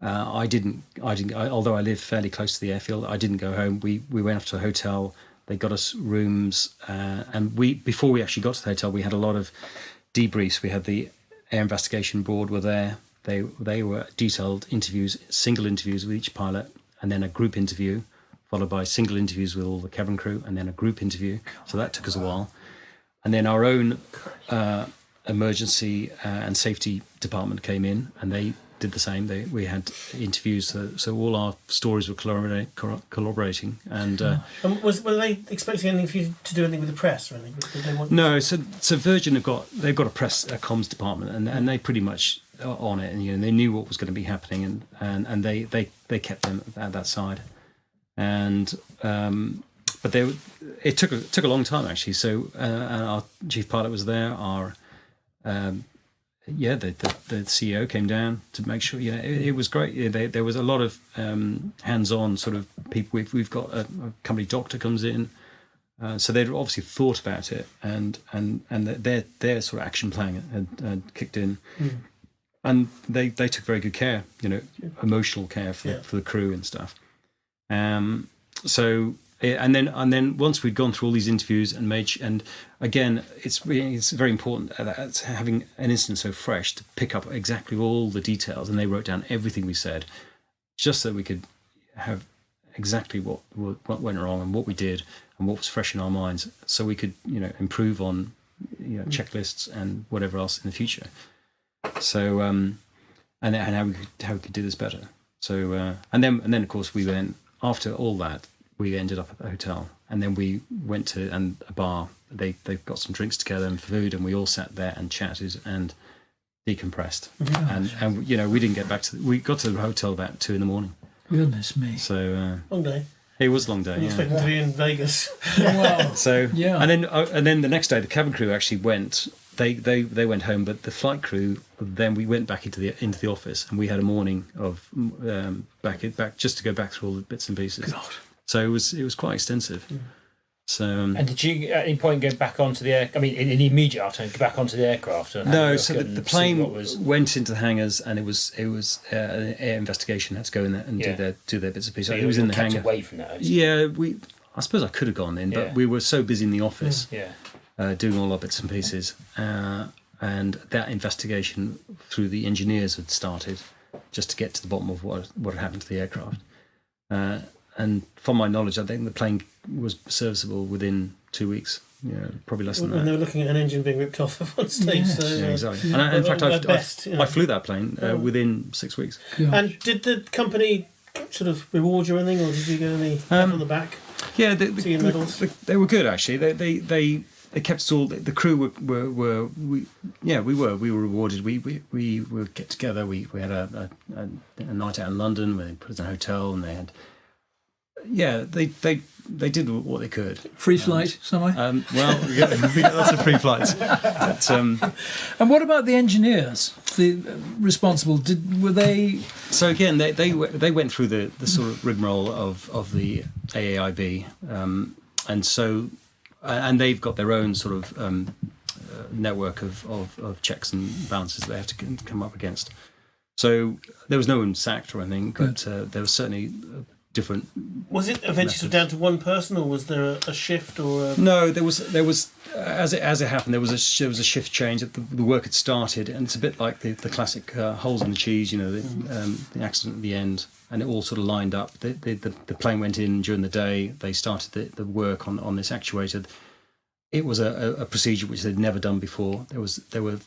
I didn't. Although I live fairly close to the airfield, I didn't go home. We went off to a hotel. They got us rooms, and before we actually got to the hotel, we had a lot of debriefs. We had the Air Investigation Board were there. They were detailed interviews, single interviews with each pilot, and then a group interview, followed by single interviews with all the cabin crew, and then a group interview. So that took us a while. and then our own emergency and safety department came in, and they did the same. We had interviews, so all our stories were collaborating. And were they expecting anything for you to do anything with the press or anything? Did they want no, so Virgin they've got a comms department, and they pretty much are on it, and they knew what was going to be happening, and they kept them at that side, and but it took a long time actually. So and our chief pilot was there. Our the CEO came down to make sure. It was great. There was a lot of hands-on sort of people. We've got a company doctor comes in, so they'd obviously thought about it, and their sort of action plan had kicked in, and they took very good care. Emotional care for the crew and stuff. So. And then once we'd gone through all these interviews and again, it's very important that having an incident so fresh to pick up exactly all the details, and they wrote down everything we said, just so we could have exactly what went wrong and what we did and what was fresh in our minds, so we could improve on checklists and whatever else in the future. So and how we could do this better. So and then of course we went after all that. We ended up at the hotel, and then we went to a bar. They got some drinks together and food, and we all sat there and chatted and decompressed. And we didn't get back we got to the hotel about 2 a.m. Goodness me! So long day. It was a long day. I'm expecting to be in Vegas. Wow. So and then the next day the cabin crew actually went. They went home, but the flight crew. Then we went back into the office, and we had a morning of back just to go back through all the bits and pieces. God. So it was quite extensive. So and did you at any point go back onto the air? I mean, in the immediate afternoon, go back onto the aircraft? No, so the plane went into the hangars, and it was an air investigation had to go in there and do their bits and pieces. So it was in the kept hangar. Away from that. Yeah, I suppose I could have gone in, but we were so busy in the office, doing all our bits and pieces, and that investigation through the engineers had started, just to get to the bottom of what had happened to the aircraft. And from my knowledge, I think the plane was serviceable within 2 weeks. Probably less than that. And they were looking at an engine being ripped off at one stage. Yes. So, exactly. And in fact, I flew that plane within 6 weeks. Gosh. And did the company sort of reward you or anything, or did you get any pat on the back? Yeah, medals? They were good actually. They kept us all. The crew we were rewarded. We would get together. We had a night out in London where they put us in a hotel, and they had. Yeah, they did what they could. Free flight somewhere. Lots of free flights. But, and what about the engineers? The responsible were they? So again, they went through the sort of rigmarole of the AAIB, and they've got their own sort of network of checks and balances they have to come up against. So there was no one sacked or anything, but there was certainly. Different. Was it eventually down to one person, or was there a shift? Or no? There was as it happened. There was a shift change. The work had started, and it's a bit like the classic holes in the cheese. The accident at the end, and it all sort of lined up. The plane went in during the day. They started the work on this actuator. It was a procedure which they'd never done before. There were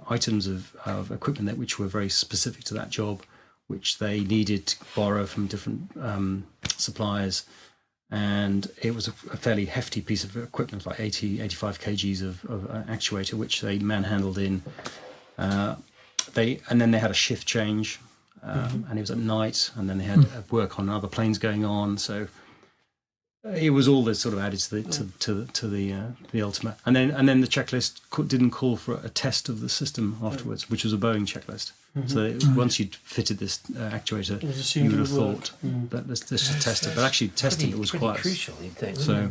items of equipment which were very specific to that job, which they needed to borrow from different suppliers, and it was a fairly hefty piece of equipment, like 85 kgs of actuator, which they manhandled in. And then they had a shift change, and it was at night, and then they had work on other planes going on. So it was all that sort of added to the ultimate. And then the checklist didn't call for a test of the system afterwards, which was a Boeing checklist. So once you'd fitted this actuator, you would have thought that let's just test it. But actually, testing it was quite crucial. You'd think. So,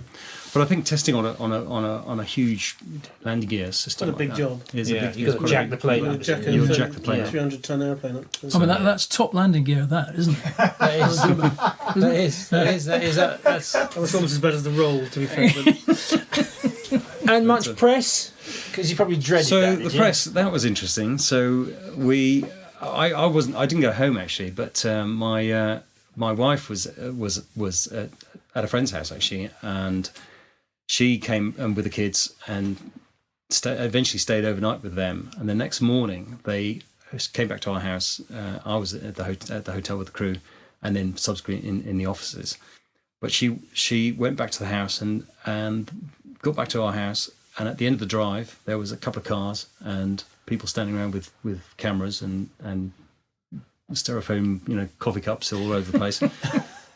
but I think testing on a huge landing gear system, quite a big job. You've got to jack the plane up. You'll jack the plane up. 300-ton airplane up. I mean, that's top landing gear, that isn't it? That's almost as bad as the roll, to be fair. And much press. Because you probably dreaded so that. The press that was interesting. So I didn't go home actually, but my wife was at a friend's house actually, and she came with the kids and eventually stayed overnight with them. And the next morning, they came back to our house. I was at the hotel with the crew, and then subsequently in the offices. But she went back to the house and got back to our house. And at the end of the drive, there was a couple of cars and people standing around with cameras and styrofoam, coffee cups all over the place.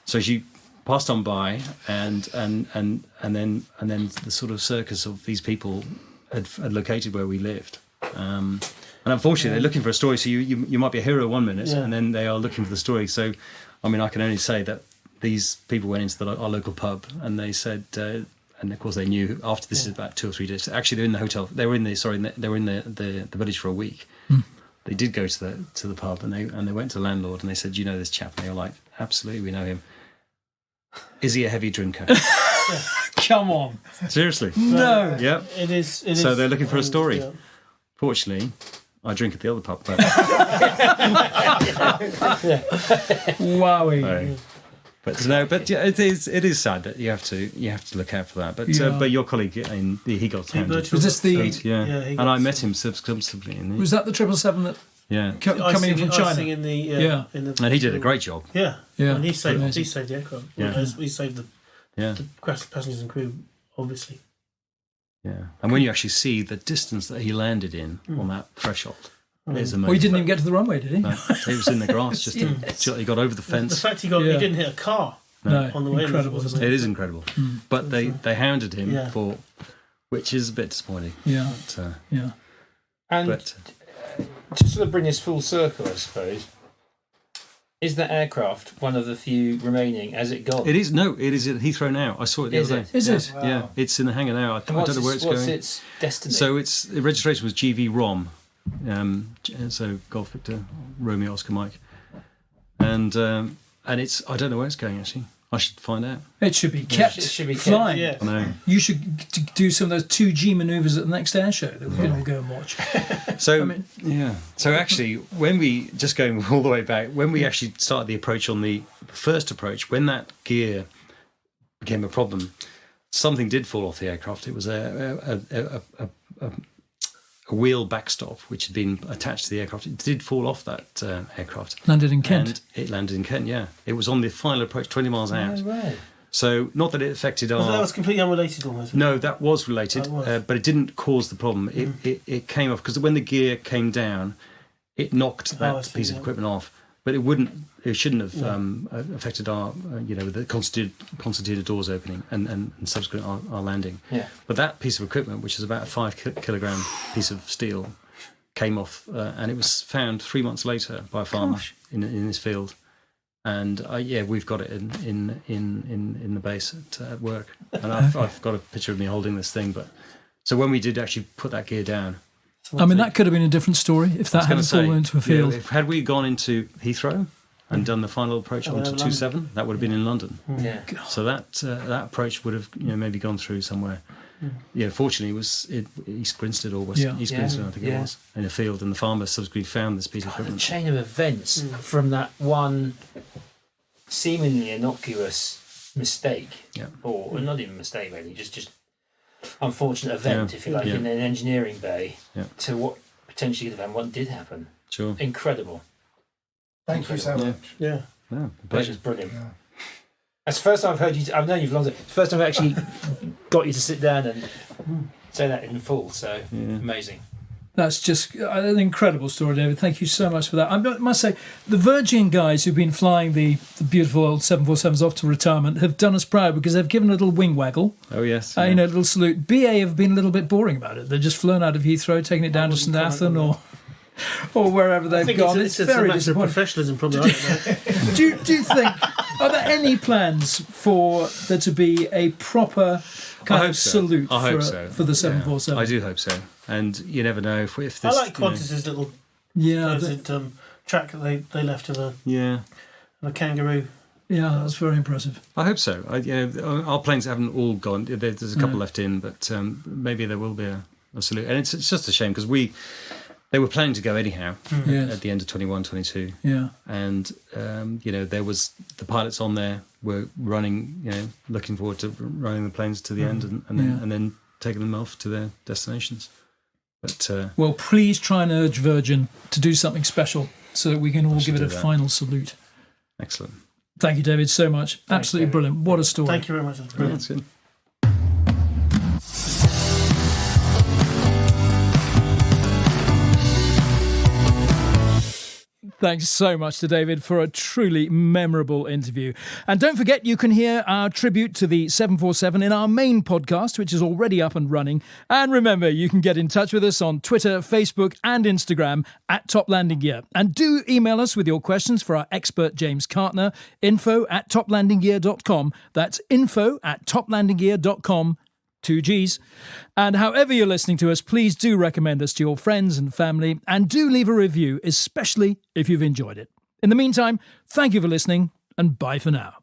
So she passed on by, and then the sort of circus of these people had located where we lived. And unfortunately, they're looking for a story. So you might be a hero 1 minute, and then they are looking for the story. So, I mean, I can only say that these people went into our local pub, and they said, and of course they knew after this is about 2 or 3 days. Actually, they're in the hotel. They were in the village for a week. They did go to the pub, and they went to the landlord, and they said, "You know this chap?" And they were like, "Absolutely, we know him." Is he a heavy drinker? Come on. Seriously? No. Yeah. It is. So they're looking for a story. Fortunately, I drink at the other pub. But, Wowie. but yeah, it is sad that you have to look out for that. But your colleague, he got handed. Was this the? Yeah, and I met him subsequently. Was that the 777 that coming in from China? In the, and he did a great job. Yeah. Yeah. And he saved the aircraft. Yeah. He saved the passengers and crew, obviously. Yeah. And when you actually see the distance that he landed in on that threshold, it's amazing. Well, he didn't even get to the runway, did he? No, he was in the grass. He got over the fence. The fact he didn't hit a car on the way. Incredible. Was It is incredible. But they hounded him for, which is a bit disappointing. Yeah. But, And to sort of bring this full circle, I suppose, is that aircraft one of the few remaining? Has it gone? it is at Heathrow now. I saw it the other day. Is it? Wow. Yeah, it's in the hangar now. I don't know where it's what's going. its destiny? So the registration was GV Rom, so Golf Victor Romeo Oscar Mike, and it's I don't know where it's going actually. I should find out. It should be kept It should be kept, flying. Yeah. I know. You should do some of those 2G manoeuvres at the next air show that we can all go and watch. So So actually, when we just going all the way back, when we actually started the approach on the first approach, when that gear became a problem, something did fall off the aircraft. It was a wheel backstop which had been attached to the aircraft. It did fall off that aircraft. Landed in Kent. And it landed in Kent. Yeah, it was on the final approach, 20 miles out. Oh, right. So not that it affected our. That was completely unrelated, almost. No, that was related, That was. but it didn't cause the problem. It came off because when the gear came down, it knocked that piece of equipment off. But it shouldn't have affected our, with the concertina doors opening and subsequent our landing. Yeah. But that piece of equipment, which is about a 5 kilogram piece of steel, came off, and it was found 3 months later by a farmer in his field. And we've got it in the base at work, and I've got a picture of me holding this thing. But so when we did actually put that gear down, I mean, that could have been a different story if that hadn't fallen into a field. had we gone into Heathrow and done the final approach onto 27, that would have been in London. Yeah. So that approach would have maybe gone through somewhere. Yeah, fortunately, it was East Grinstead or East Grinstead, I think it was, in a field, and the farmer subsequently found this piece of The equipment. chain of events from that one seemingly innocuous mistake, or not even mistake really, just unfortunate event, if you like, in an engineering bay, to what potentially could have happened, what did happen. Sure. Incredible. Thank you so much. Yeah. Yeah, Pleasure's brilliant. That's the first time I've heard you. I've known you for long. It's the first time I've actually got you to sit down and say that in full. So amazing. That's just an incredible story, David. Thank you so much for that. I must say, the Virgin guys who've been flying the beautiful old 747s off to retirement have done us proud because they've given a little wing waggle. Oh, yes. A little salute. BA have been a little bit boring about it. They've just flown out of Heathrow, taking it down to St Athan or wherever they've gone. It's very disappointing. Professionalism, probably. I don't know. Do you think, are there any plans for there to be a proper kind of salute for the 747? I do hope so. And you never know if this. I like Qantas's little track that they left of a kangaroo. Yeah, that's very impressive. I hope so. Our planes haven't all gone. There's a couple left in, but maybe there will be a salute. And it's just a shame because they were planning to go anyhow at the end of 21, 22. Yeah. And, there was the pilots on there were running, looking forward to running the planes to the end and then taking them off to their destinations. But well, please try and urge Virgin to do something special so that we can all give it a final salute. Excellent. Thank you, David, so much. Absolutely brilliant. What a story. Thank you very much. That's brilliant. That's good. Thanks so much to David for a truly memorable interview. And don't forget, you can hear our tribute to the 747 in our main podcast, which is already up and running. And remember, you can get in touch with us on Twitter, Facebook and Instagram at Top Landing Gear. And do email us with your questions for our expert James Cartner, info@toplandinggear.com. That's info@toplandinggear.com. 2 Gs. And however you're listening to us, please do recommend us to your friends and family, and do leave a review, especially if you've enjoyed it. In the meantime, thank you for listening, and bye for now.